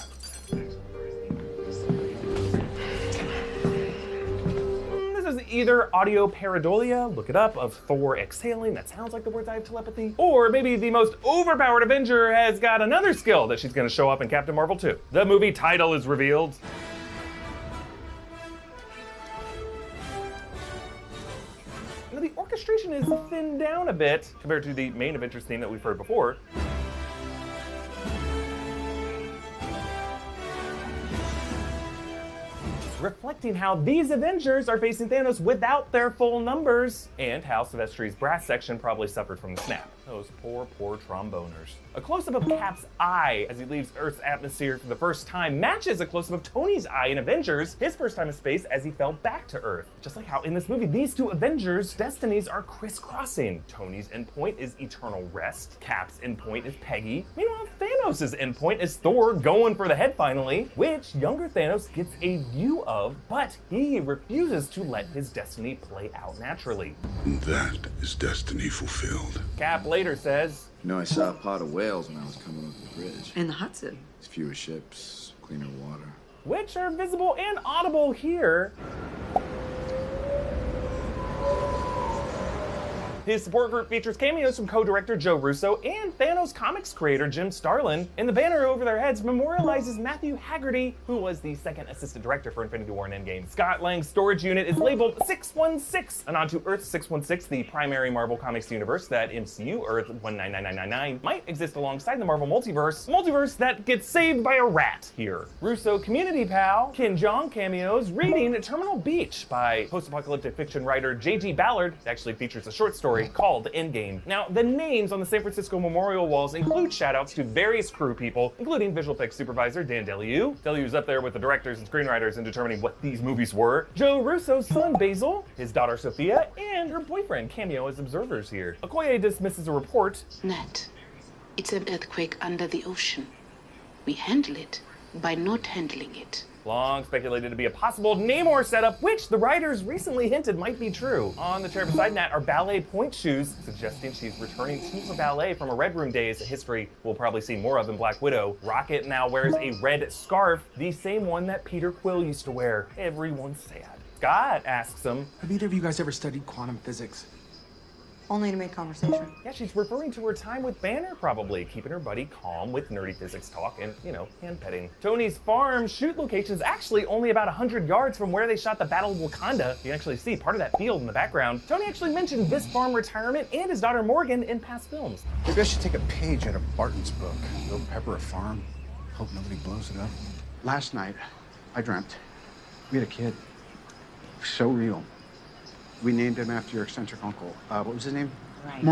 This is either audio pareidolia, look it up, of Thor exhaling, that sounds like the words I have telepathy, or maybe the most overpowered Avenger has got another skill that she's gonna show up in Captain Marvel 2. The movie title is revealed. Now the orchestration is thinned down a bit compared to the main Avengers theme that we've heard before. Reflecting how these Avengers are facing Thanos without their full numbers, and how Silvestri's brass section probably suffered from the snap. Those poor, poor tromboners. A close-up of Cap's eye as he leaves Earth's atmosphere for the first time matches a close-up of Tony's eye in Avengers, his first time in space as he fell back to Earth. Just like how in this movie, these two Avengers' destinies are crisscrossing. Tony's endpoint is eternal rest, Cap's endpoint is Peggy. Meanwhile, Thanos' endpoint is Thor going for the head finally, which younger Thanos gets a view of, but he refuses to let his destiny play out naturally. That is destiny fulfilled. Cap later says, You know, I saw a pod of whales when I was coming over the bridge. In the Hudson. There's fewer ships, cleaner water. which are visible and audible here. His support group features cameos from co-director Joe Russo and Thanos comics creator Jim Starlin, and the banner over their heads memorializes Matthew Haggerty, who was the second assistant director for Infinity War and Endgame. Scott Lang's storage unit is labeled 616, a nod to Earth 616, the primary Marvel Comics universe that MCU Earth 199999 might exist alongside the Marvel multiverse that gets saved by a rat here. Russo community pal Ken Jeong cameos reading Terminal Beach by post-apocalyptic fiction writer J.G. Ballard. It actually features a short story called Endgame. Now, the names on the San Francisco memorial walls include shoutouts to various crew people, including visual effects supervisor Dan Deliu. Deliu's up there with the directors and screenwriters in determining what these movies were. Joe Russo's son Basil, his daughter Sophia, and her boyfriend cameo as observers here. Okoye dismisses a report. Nat, it's an earthquake under the ocean. We handle it by not handling it. Long speculated to be a possible Namor setup, which the writers recently hinted might be true. On the chair beside Nat are ballet point shoes, suggesting she's returning to her ballet from her Red Room days, a history we'll probably see more of in Black Widow. Rocket now wears a red scarf, the same one that Peter Quill used to wear. Everyone's sad. Scott asks him, have either of you guys ever studied quantum physics? Only to make conversation. Yeah, she's referring to her time with Banner, probably, keeping her buddy calm with nerdy physics talk and, you know, hand petting. Tony's farm shoot location is actually only about 100 yards from where they shot the Battle of Wakanda. You can actually see part of that field in the background. Tony actually mentioned this farm retirement and his daughter Morgan in past films. Maybe I should take a page out of Barton's book. Go pepper a farm. Hope nobody blows it up. Last night, I dreamt we had a kid. So real. We named him after your eccentric uncle. What was his name? Right.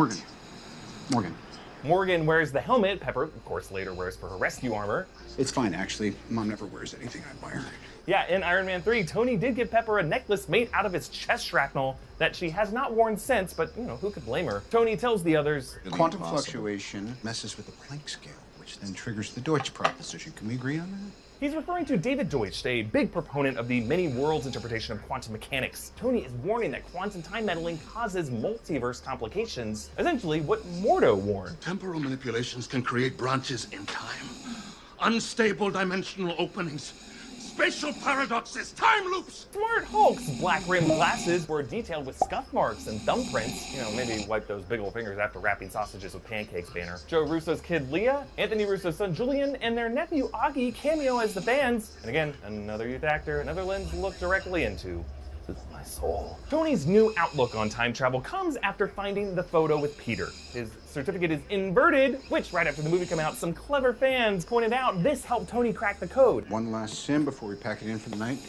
Morgan. Morgan wears the helmet. Pepper, of course, later wears for her rescue armor. It's fine, actually. Mom never wears anything I buy her. Yeah, in Iron Man 3, Tony did give Pepper a necklace made out of his chest shrapnel that she has not worn since, but, you know, who could blame her? Tony tells the others, Quantum fluctuation messes with the Planck scale, which then triggers the Deutsch proposition. Can we agree on that? He's referring to David Deutsch, a big proponent of the many worlds interpretation of quantum mechanics. Tony is warning that quantum time meddling causes multiverse complications, essentially what Mordo warned. Temporal manipulations can create branches in time, unstable dimensional openings, spatial paradoxes, time loops! Smart Hulk's black-rimmed glasses were detailed with scuff marks and thumbprints. You know, maybe wipe those big old fingers after wrapping sausages with pancakes, Banner. Joe Russo's kid Leah, Anthony Russo's son Julian, and their nephew Augie cameo as the fans. And again, another youth actor, another lens to look directly into. This is my soul. Tony's new outlook on time travel comes after finding the photo with Peter. His certificate is inverted, which right after the movie came out, some clever fans pointed out this helped Tony crack the code. One last sim before we pack it in for the night.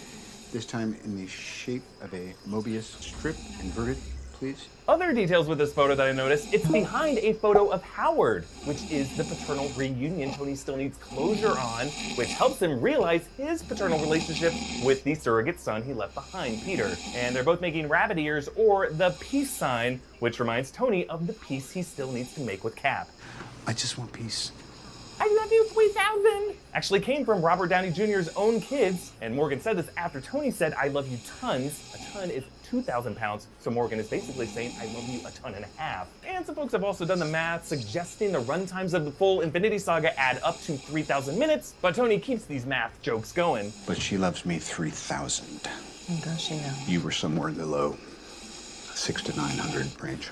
This time in the shape of a Mobius strip, inverted, please. Other details with this photo that I noticed, it's behind a photo of Howard, which is the paternal reunion Tony still needs closure on, which helps him realize his paternal relationship with the surrogate son he left behind, Peter. And they're both making rabbit ears, or the peace sign, which reminds Tony of the peace he still needs to make with Cap. I just want peace. I love you 3000! Actually came from Robert Downey Jr.'s own kids, and Morgan said this after Tony said, I love you tons. A ton is 2,000 pounds, so Morgan is basically saying, I love you a ton and a half. And some folks have also done the math, suggesting the runtimes of the full Infinity Saga add up to 3,000 minutes, but Tony keeps these math jokes going. But she loves me 3,000. Does she now? You were somewhere in the low 600 to 900 range.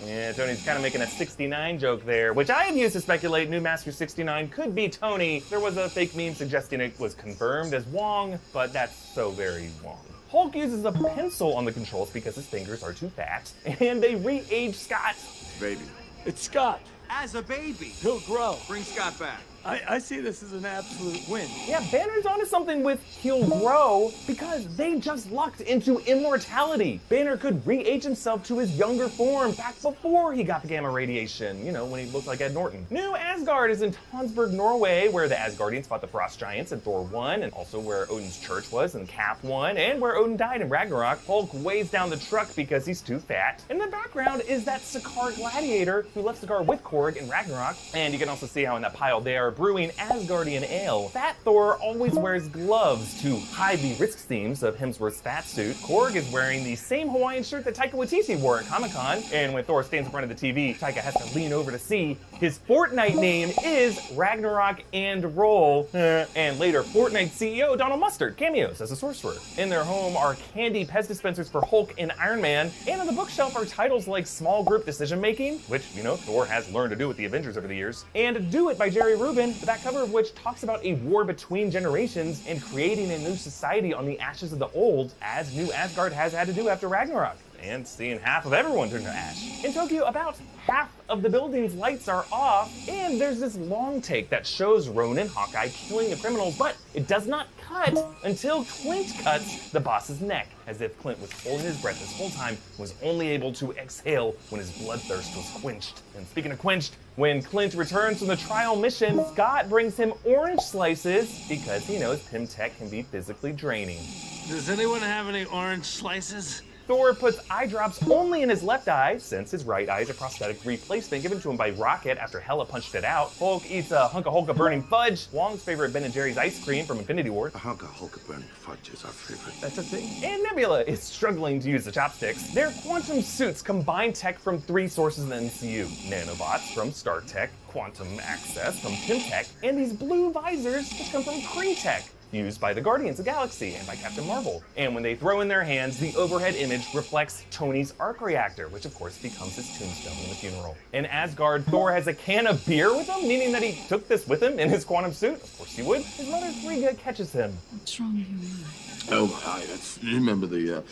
Yeah, Tony's kind of making a 69 joke there, which I have used to speculate New Master 69 could be Tony. There was a fake meme suggesting it was confirmed as Wong, but that's so very Wong. Hulk uses a pencil on the controls because his fingers are too fat, and they re-age Scott. Baby. It's Scott. As a baby. He'll grow. Bring Scott back. I see this as an absolute win. Yeah, Banner's onto something with he'll grow because they just lucked into immortality. Banner could re-age himself to his younger form back before he got the gamma radiation, you know, when he looked like Ed Norton. New Asgard is in Tonsberg, Norway, where the Asgardians fought the Frost Giants in Thor 1, and also where Odin's church was in Cap 1, and where Odin died in Ragnarok. Hulk weighs down the truck because he's too fat. In the background is that Sakaar gladiator who left Sakaar with Korg in Ragnarok, and you can also see how in that pile there, brewing Asgardian ale. Fat Thor always wears gloves to hide the risk seams of Hemsworth's fat suit. Korg is wearing the same Hawaiian shirt that Taika Waititi wore at Comic-Con. And when Thor stands in front of the TV, Taika has to lean over to see. His Fortnite name is Ragnarok and Roll. And later, Fortnite CEO Donald Mustard cameos as a sorcerer. In their home are candy Pez dispensers for Hulk and Iron Man. And on the bookshelf are titles like Small Group Decision Making, which, you know, Thor has learned to do with the Avengers over the years, and Do It by Jerry Rubin, the back cover of which talks about a war between generations and creating a new society on the ashes of the old, as New Asgard has had to do after Ragnarok, and seeing half of everyone turn to ash. In Tokyo, about half of the building's lights are off, and there's this long take that shows Ronin Hawkeye killing the criminals, but it does not cut until Clint cuts the boss's neck, as if Clint was holding his breath this whole time, was only able to exhale when his bloodthirst was quenched. And speaking of quenched, when Clint returns from the trial mission, Scott brings him orange slices because he knows Pym-Tech can be physically draining. Does anyone have any orange slices? Thor puts eye drops only in his left eye, since his right eye is a prosthetic replacement given to him by Rocket after Hela punched it out. Hulk eats a hunk of Hulka burning fudge, Wong's favorite Ben & Jerry's ice cream from Infinity War. A hunk of Hulka burning fudge is our favorite. That's a thing. And Nebula is struggling to use the chopsticks. Their quantum suits combine tech from 3 sources in the MCU. Nanobots from Stark Tech, Quantum Access from Pym-Tech, and these blue visors which come from Kree Tech, used by the Guardians of the Galaxy and by Captain Marvel. And when they throw in their hands, the overhead image reflects Tony's arc reactor, which of course becomes his tombstone in the funeral. In Asgard, Thor has a can of beer with him, meaning that he took this with him in his quantum suit. Of course he would. His mother Frigga catches him. What's wrong with you? Oh, hi. You remember the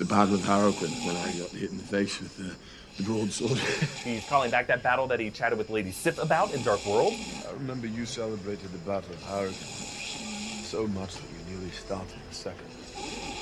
battle with Harlequin when I got hit in the face with the broadsword? He's calling back that battle that he chatted with Lady Sif about in Dark World. I remember you celebrated the Battle of Harrow so much that you nearly started the second.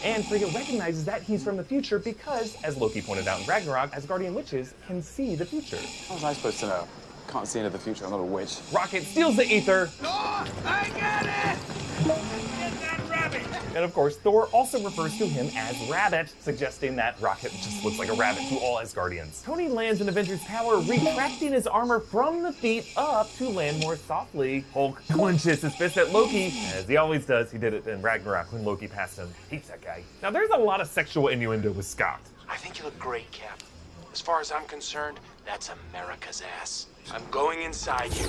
And Frigga recognizes that he's from the future because, as Loki pointed out in Ragnarok, Asgardian witches can see the future. How was I supposed to know? Can't see into the future, I'm not a witch. Rocket steals the ether. I get it! Get that rabbit! And of course, Thor also refers to him as Rabbit, suggesting that Rocket just looks like a rabbit to all Asgardians. Tony lands in Avengers Tower, retracting his armor from the feet up to land more softly. Hulk clenches his fist at Loki, as he always does. He did it in Ragnarok when Loki passed him. Hates that guy. Now, there's a lot of sexual innuendo with Scott. I think you look great, Cap. As far as I'm concerned, that's America's ass. I'm going inside you.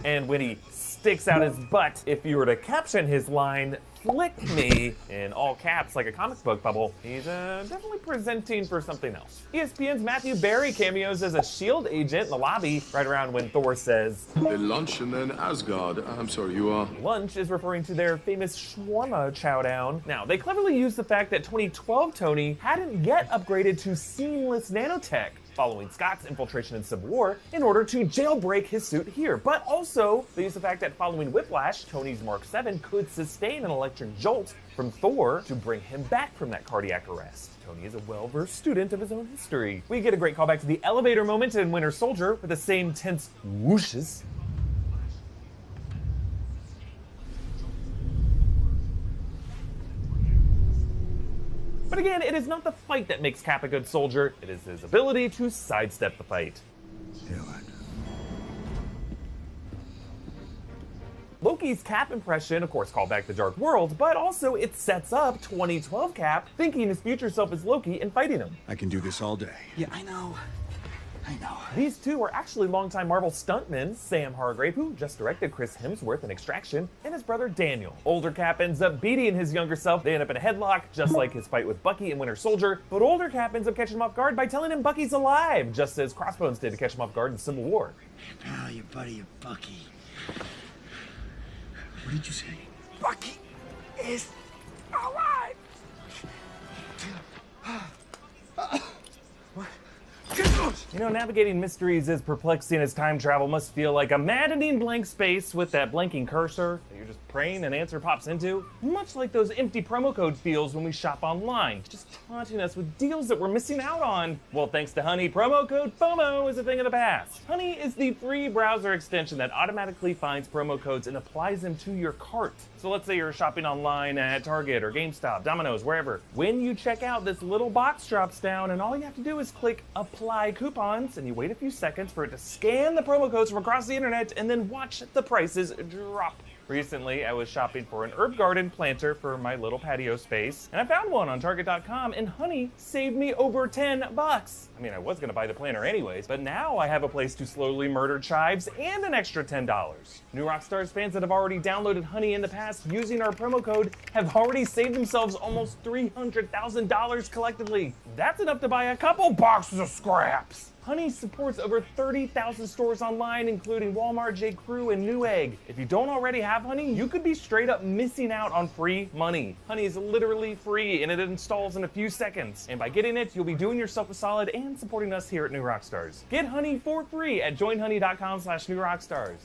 And when he sticks out his butt, if you were to caption his line, "Flick me," in all caps like a comic book bubble, he's definitely presenting for something else. ESPN's Matthew Berry cameos as a S.H.I.E.L.D. agent in the lobby right around when Thor says, Lunch and then Asgard. I'm sorry, you are? Lunch is referring to their famous shawarma chowdown. Now, they cleverly used the fact that 2012 Tony hadn't yet upgraded to seamless nanotech following Scott's infiltration in Civil War in order to jailbreak his suit here. But also, they used the fact that following Whiplash, Tony's Mark 7 could sustain an electric jolt from Thor to bring him back from that cardiac arrest. Tony is a well-versed student of his own history. We get a great callback to the elevator moment in Winter Soldier with the same tense whooshes. But again, it is not the fight that makes Cap a good soldier, it is his ability to sidestep the fight. Loki's Cap impression, of course, called back the Dark World, but also it sets up 2012 Cap thinking his future self is Loki and fighting him. I can do this all day. Yeah, I know. These two are actually longtime Marvel stuntmen, Sam Hargrave, who just directed Chris Hemsworth in Extraction, and his brother Daniel. Older Cap ends up beating his younger self. They end up in a headlock, just like his fight with Bucky in Winter Soldier, but older Cap ends up catching him off guard by telling him Bucky's alive, just as Crossbones did to catch him off guard in Civil War. Pal, your buddy, your Bucky. What did you say? Bucky is alive! You know, navigating mysteries as perplexing as time travel must feel like a maddening blank space with that blinking cursor that you're just praying an answer pops into? Much like those empty promo code feels when we shop online, just taunting us with deals that we're missing out on. Well, thanks to Honey, promo code FOMO is a thing of the past. Honey is the free browser extension that automatically finds promo codes and applies them to your cart. So let's say you're shopping online at Target or GameStop, Domino's, wherever. When you check out, this little box drops down and all you have to do is click apply coupons and you wait a few seconds for it to scan the promo codes from across the internet and then watch the prices drop. Recently, I was shopping for an herb garden planter for my little patio space, and I found one on Target.com, and Honey saved me over $10. I mean, I was gonna buy the planter anyways, but now I have a place to slowly murder chives and an extra $10. New Rockstars fans that have already downloaded Honey in the past using our promo code have already saved themselves almost $300,000 collectively. That's enough to buy a couple boxes of scraps. Honey supports over 30,000 stores online, including Walmart, J.Crew, and Newegg. If you don't already have Honey, you could be straight up missing out on free money. Honey is literally free, and it installs in a few seconds. And by getting it, you'll be doing yourself a solid and supporting us here at New Rockstars. Get Honey for free at joinhoney.com/newrockstars.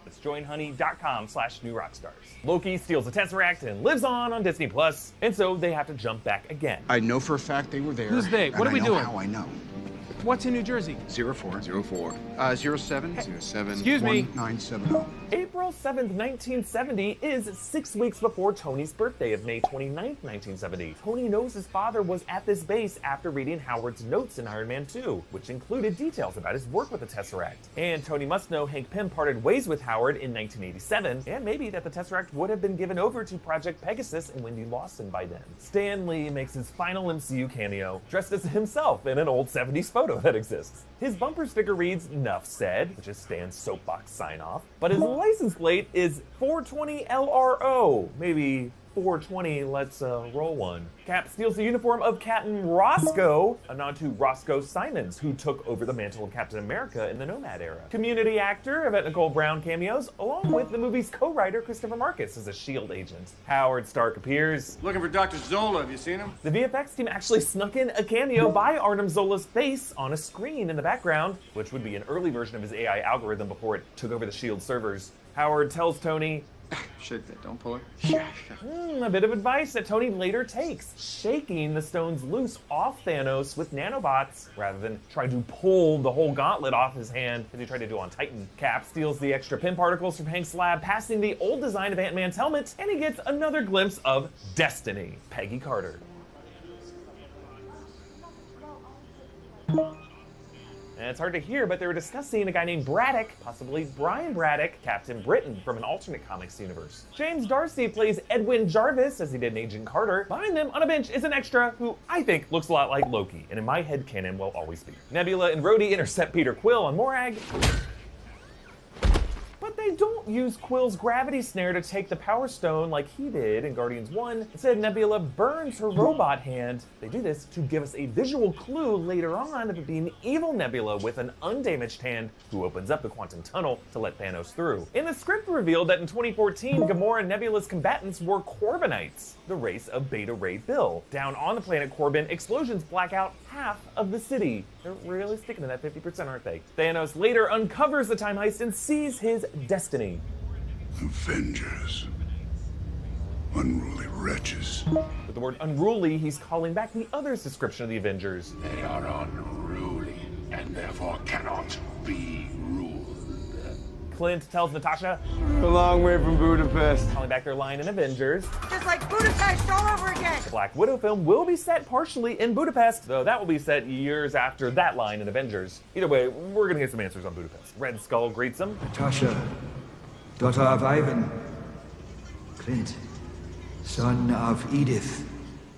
That's joinhoney.com/newrockstars. Loki steals the Tesseract and lives on Disney Plus, and so they have to jump back again. I know for a fact they were there. Who's they? What and are we I know doing? How I know. What's in New Jersey? 04. 07. 07. Excuse me. 1970. April 7th, 1970 is 6 weeks before Tony's birthday of May 29th, 1970. Tony knows his father was at this base after reading Howard's notes in Iron Man 2, which included details about his work with the Tesseract. And Tony must know Hank Pym parted ways with Howard in 1987, and maybe that the Tesseract would have been given over to Project Pegasus and Wendy Lawson by then. Stan Lee makes his final MCU cameo, dressed as himself in an old 70s photo that exists. His bumper sticker reads, "Nuff said," which is Stan's soapbox sign-off, but his license plate is 420 LRO, maybe 420, let's roll one. Cap steals the uniform of Captain Roscoe, a nod to Roscoe Simons, who took over the mantle of Captain America in the Nomad era. Community actor Yvette Nicole Brown cameos, along with the movie's co-writer Christopher Marcus as a SHIELD agent. Howard Stark appears. Looking for Dr. Zola, have you seen him? The VFX team actually snuck in a cameo by Arnim Zola's face on a screen in the background, which would be an early version of his AI algorithm before it took over the SHIELD servers. Howard tells Tony, Shake that, don't pull it. a bit of advice that Tony later takes, shaking the stones loose off Thanos with nanobots rather than trying to pull the whole gauntlet off his hand as he tried to do on Titan. Cap steals the extra Pym particles from Hank's lab, passing the old design of Ant-Man's helmet, and he gets another glimpse of Destiny, Peggy Carter. And it's hard to hear, but they were discussing a guy named Braddock, possibly Brian Braddock, Captain Britain from an alternate comics universe. James Darcy plays Edwin Jarvis, as he did in Agent Carter. Behind them on a bench is an extra who I think looks a lot like Loki, and in my headcanon will always be. Nebula and Rhodey intercept Peter Quill on Morag, but they don't use Quill's gravity snare to take the Power Stone like he did in Guardians 1. Instead, Nebula burns her robot hand. They do this to give us a visual clue later on of it being evil Nebula with an undamaged hand who opens up the quantum tunnel to let Thanos through. In the script revealed that in 2014, Gamora and Nebula's combatants were Corbinites, the race of Beta Ray Bill. Down on the planet Corbin, explosions black out half of the city. They're really sticking to that 50%, aren't they? Thanos later uncovers the time heist and sees his destiny. Avengers. Unruly wretches. With the word unruly, he's calling back the other's description of the Avengers. They are unruly and therefore cannot be ruled. Clint tells Natasha, A long way from Budapest. calling back their line in Avengers. Just like Budapest all over again. The Black Widow film will be set partially in Budapest, though that will be set years after that line in Avengers. Either way, we're gonna get some answers on Budapest. Red Skull greets him. Natasha, daughter of Ivan. Clint, son of Edith.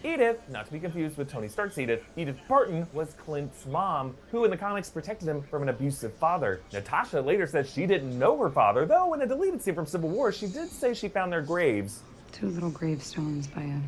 Edith, not to be confused with Tony Stark's Edith, Edith Barton was Clint's mom, who in the comics protected him from an abusive father. Natasha later said she didn't know her father, though in a deleted scene from Civil War, she did say she found their graves. 2 little gravestones by a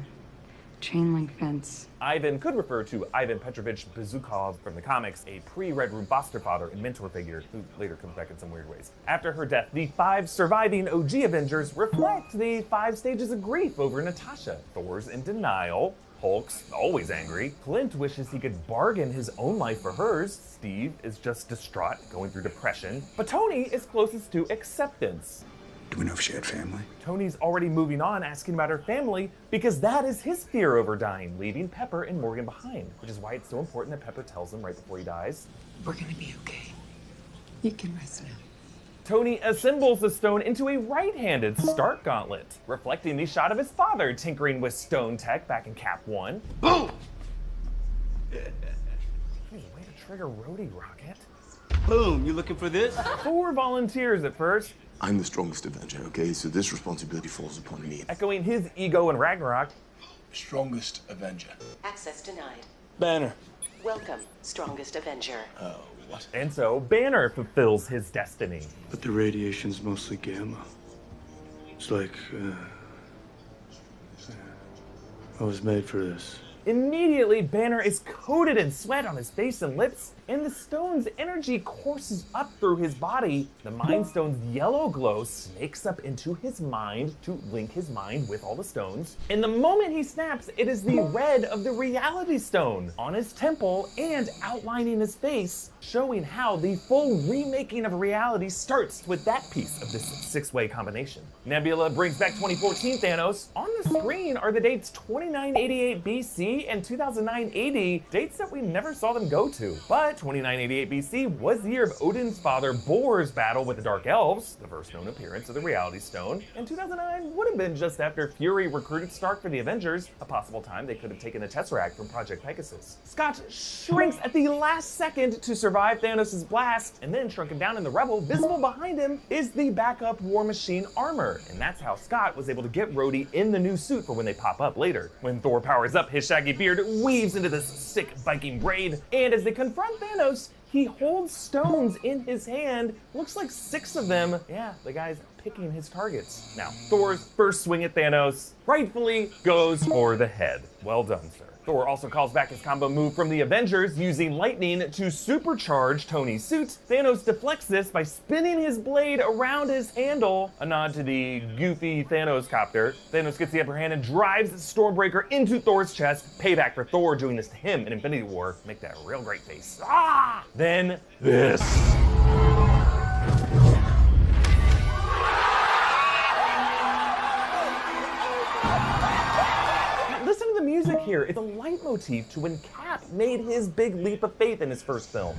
chain link fence. Ivan could refer to Ivan Petrovich Bezukov from the comics, a pre-Red Room foster father and mentor figure who later comes back in some weird ways. After her death, the 5 surviving OG Avengers reflect the 5 stages of grief over Natasha. Thor's in denial. Hulk's always angry. Clint wishes he could bargain his own life for hers. Steve is just distraught, going through depression. But Tony is closest to acceptance. Do we know if she had family? Tony's already moving on, asking about her family, because that is his fear over dying, leaving Pepper and Morgan behind, which is why it's so important that Pepper tells him right before he dies. We're gonna be okay. You can rest now. Tony assembles the stone into a right-handed Stark gauntlet, reflecting the shot of his father tinkering with stone tech back in Cap 1. Boom! Way to trigger Rhodey, Rocket. Boom, you looking for this? 4 volunteers at first, I'm the strongest Avenger, okay? So this responsibility falls upon me. echoing his ego in Ragnarok. Strongest Avenger. Access denied. Banner. Welcome, strongest Avenger. Oh, what? And so Banner fulfills his destiny. But the radiation's mostly gamma. It's like, I was made for this. Immediately, Banner is coated in sweat on his face and lips, and the stone's energy courses up through his body. The Mind Stone's yellow glow snakes up into his mind to link his mind with all the stones. And the moment he snaps, it is the red of the Reality Stone on his temple and outlining his face, showing how the full remaking of reality starts with that piece of this 6-way combination. Nebula brings back 2014 Thanos. On the screen are the dates 2988 BC and 2009 AD, dates that we never saw them go to. But 2988 BC was the year of Odin's father Bor's battle with the Dark Elves, the first known appearance of the Reality Stone, and 2009 would have been just after Fury recruited Stark for the Avengers, a possible time they could have taken the Tesseract from Project Pegasus. Scott shrinks at the last second to survive Thanos' blast, and then shrunken down in the Rebel, visible behind him is the backup War Machine armor, and that's how Scott was able to get Rhodey in the new suit for when they pop up later. When Thor powers up, his shaggy beard weaves into this sick Viking braid, and as they confront Thanos, he holds stones in his hand. Looks like 6 of them. Yeah, the guy's picking his targets. Now, Thor's first swing at Thanos rightfully goes for the head. Well done, sir. Thor also calls back his combo move from the Avengers, using lightning to supercharge Tony's suit. Thanos deflects this by spinning his blade around his handle, a nod to the goofy Thanos copter. Thanos gets the upper hand and drives Stormbreaker into Thor's chest. Payback for Thor doing this to him in Infinity War. Make that a real great face. Ah! Then this. Listen to the music here. It's a leitmotif to when Cap made his big leap of faith in his first film.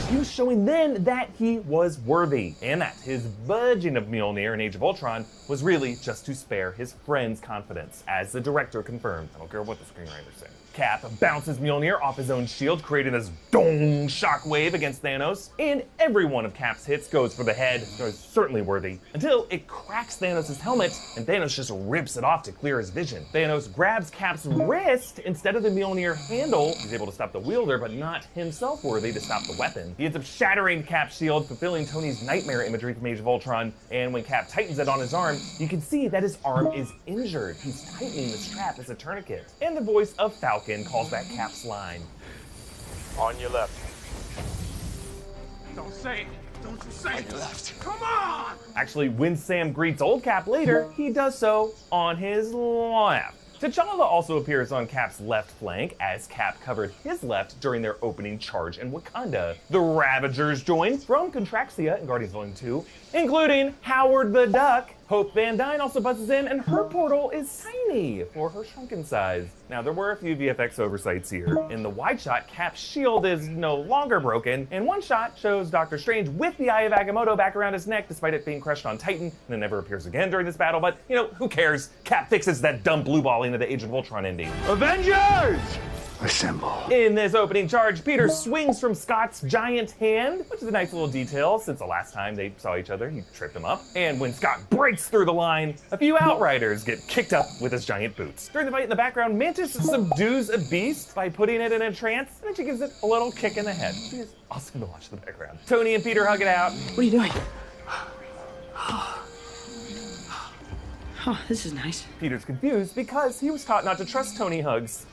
He was showing then that he was worthy, and that his budging of Mjolnir in Age of Ultron was really just to spare his friend's confidence, as the director confirmed. I don't care what the screenwriters say. Cap bounces Mjolnir off his own shield, creating this dong shockwave against Thanos, and every one of Cap's hits goes for the head. So it's certainly worthy, until it cracks Thanos' helmet, and Thanos just rips it off to clear his vision. Thanos grabs Cap's wrist instead of the Mjolnir handle. He's able to stop the wielder, but not himself worthy to stop the weapon. He ends up shattering Cap's shield, fulfilling Tony's nightmare imagery from Age of Ultron, and when Cap tightens it on his arm, you can see that his arm is injured. He's tightening the strap as a tourniquet. And the voice of Falcon calls back Cap's line. On your left. Don't say it. Don't you say it. Left. Come on! Actually, when Sam greets old Cap later, he does so on his left. T'Challa also appears on Cap's left flank, as Cap covered his left during their opening charge in Wakanda. The Ravagers join from Contraxia in Guardians Volume 2, including Howard the Duck. Hope Van Dyne also buzzes in, and her portal is tiny for her shrunken size. Now, there were a few VFX oversights here. In the wide shot, Cap's shield is no longer broken, and one shot shows Doctor Strange with the Eye of Agamotto back around his neck, despite it being crushed on Titan, and it never appears again during this battle, but, you know, who cares? Cap fixes that dumb blue ball into the Age of Ultron ending. Avengers! Assemble. In this opening charge, Peter swings from Scott's giant hand, which is a nice little detail since the last time they saw each other, he tripped him up. And when Scott breaks through the line, a few Outriders get kicked up with his giant boots. During the fight in the background, Mantis subdues a beast by putting it in a trance, and then she gives it a little kick in the head. She is awesome to watch in the background. Tony and Peter hug it out. What are you doing? Oh, this is nice. Peter's confused because he was taught not to trust Tony hugs.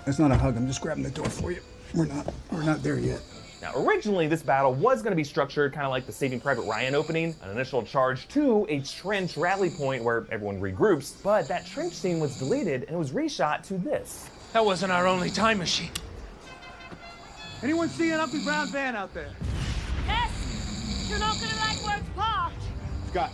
It's not a hug, I'm just grabbing the door for you. We're not there yet. Now, originally, this battle was going to be structured kind of like the Saving Private Ryan opening, an initial charge to a trench rally point where everyone regroups, but that trench scene was deleted and it was reshot to this. That wasn't our only time machine. Anyone see an ugly brown van out there? Yes! You're not gonna like where it's parked! Scott,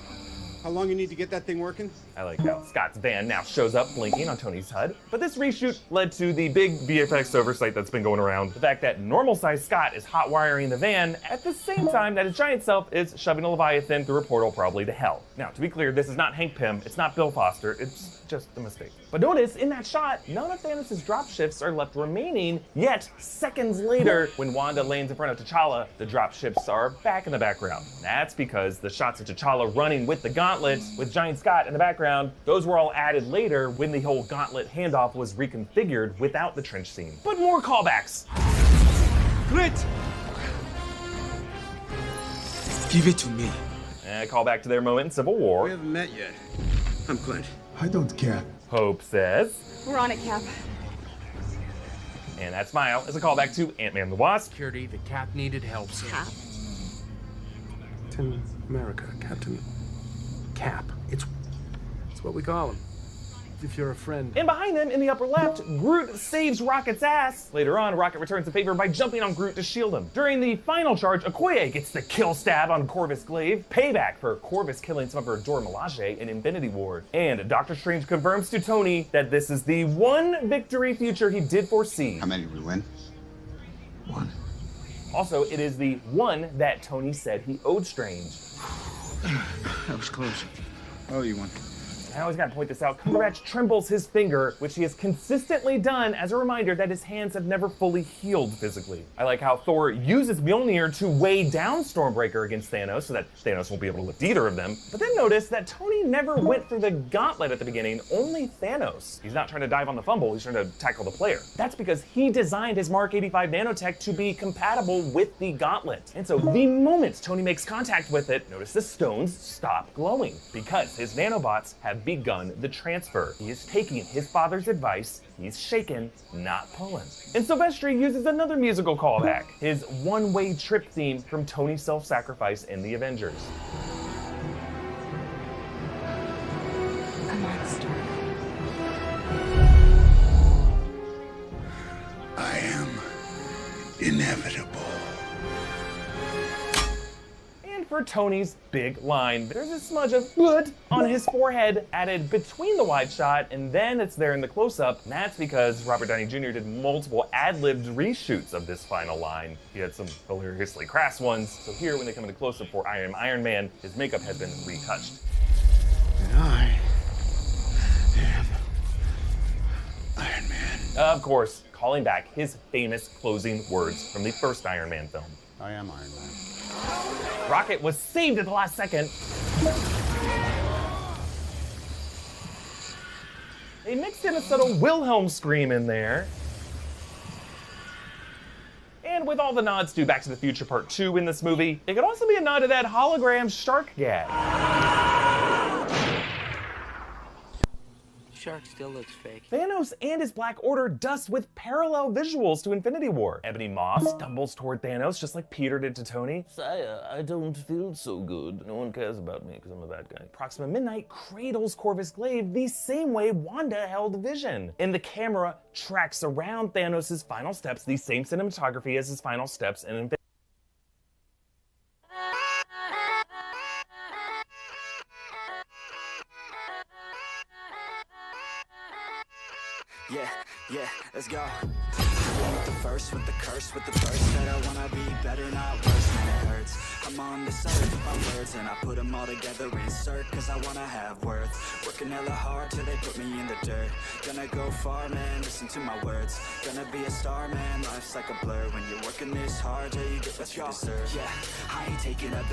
how long you need to get that thing working? I like how Scott's van now shows up blinking on Tony's HUD. But this reshoot led to the big VFX oversight that's been going around. The fact that normal-sized Scott is hot wiring the van at the same time that his giant self is shoving a Leviathan through a portal probably to hell. Now, to be clear, this is not Hank Pym, it's not Bill Foster, it's just a mistake. But notice, in that shot, none of Thanos' drop shifts are left remaining, yet seconds later, when Wanda lands in front of T'Challa, the drop shifts are back in the background. That's because the shots of T'Challa running with the gauntlet, with Giant Scott in the background, those were all added later when the whole gauntlet handoff was reconfigured without the trench scene. But more callbacks. Grit! Give it to me. And a callback to their moment in Civil War. We haven't met yet. I'm Clint. I don't care. Hope says. We're on it, Cap. And that smile is a callback to Ant-Man the Wasp. Security, the Cap needed help, sir. Cap? Captain America, Captain Cap. It's what we call him. If you're a friend. And behind them, in the upper left, Groot saves Rocket's ass. Later on, Rocket returns the favor by jumping on Groot to shield him. During the final charge, Okoye gets the kill stab on Corvus Glaive, payback for Corvus killing some of her Dora Milaje in Infinity War. And Doctor Strange confirms to Tony that this is the one victory future he did foresee. How many did we win? One. Also, it is the one that Tony said he owed Strange. That was close. Oh, you won. I always gotta point this out, Cumberbatch trembles his finger, which he has consistently done as a reminder that his hands have never fully healed physically. I like how Thor uses Mjolnir to weigh down Stormbreaker against Thanos so that Thanos won't be able to lift either of them. But then notice that Tony never went through the gauntlet at the beginning, only Thanos. He's not trying to dive on the fumble, he's trying to tackle the player. That's because he designed his Mark 85 nanotech to be compatible with the gauntlet. And so the moment Tony makes contact with it, notice the stones stop glowing because his nanobots have begun the transfer. He is taking his father's advice, he's shaking, not pulling. And Silvestri uses another musical callback, his one-way trip theme from Tony's self-sacrifice in The Avengers. Come on, Stark. I am inevitable. For Tony's big line, there's a smudge of blood on his forehead added between the wide shot, and then it's there in the close-up. And that's because Robert Downey Jr. did multiple ad-libbed reshoots of this final line. He had some hilariously crass ones, so here when they come into close-up for Iron Man, his makeup has been retouched. And I am Iron Man. Of course, calling back his famous closing words from the first Iron Man film. I am Iron Man. Rocket was saved at the last second. They mixed in a subtle Wilhelm scream in there. And with all the nods to Back to the Future Part 2 in this movie, it could also be a nod to that hologram shark gag. Shark still looks fake. Thanos and his Black Order dust with parallel visuals to Infinity War. Ebony Maw stumbles toward Thanos just like Peter did to Tony. Sire, I don't feel so good. No one cares about me because I'm a bad guy. Proxima Midnight cradles Corvus Glaive the same way Wanda held Vision. And the camera tracks around Thanos' final steps, the same cinematography as his final steps in Infinity. Yeah, let's go. With the verse, with the curse, with the burst that I wanna be better, not worse, man, it hurts. I'm on this earth with my words and I put them all together, insert, cause I wanna have worth. Working hella hard till they put me in the dirt. Gonna go far, man, listen to my words. Gonna be a star, man, life's like a blur. When you're working this hard, yeah, you get what you deserve. Yeah, I ain't taking a back.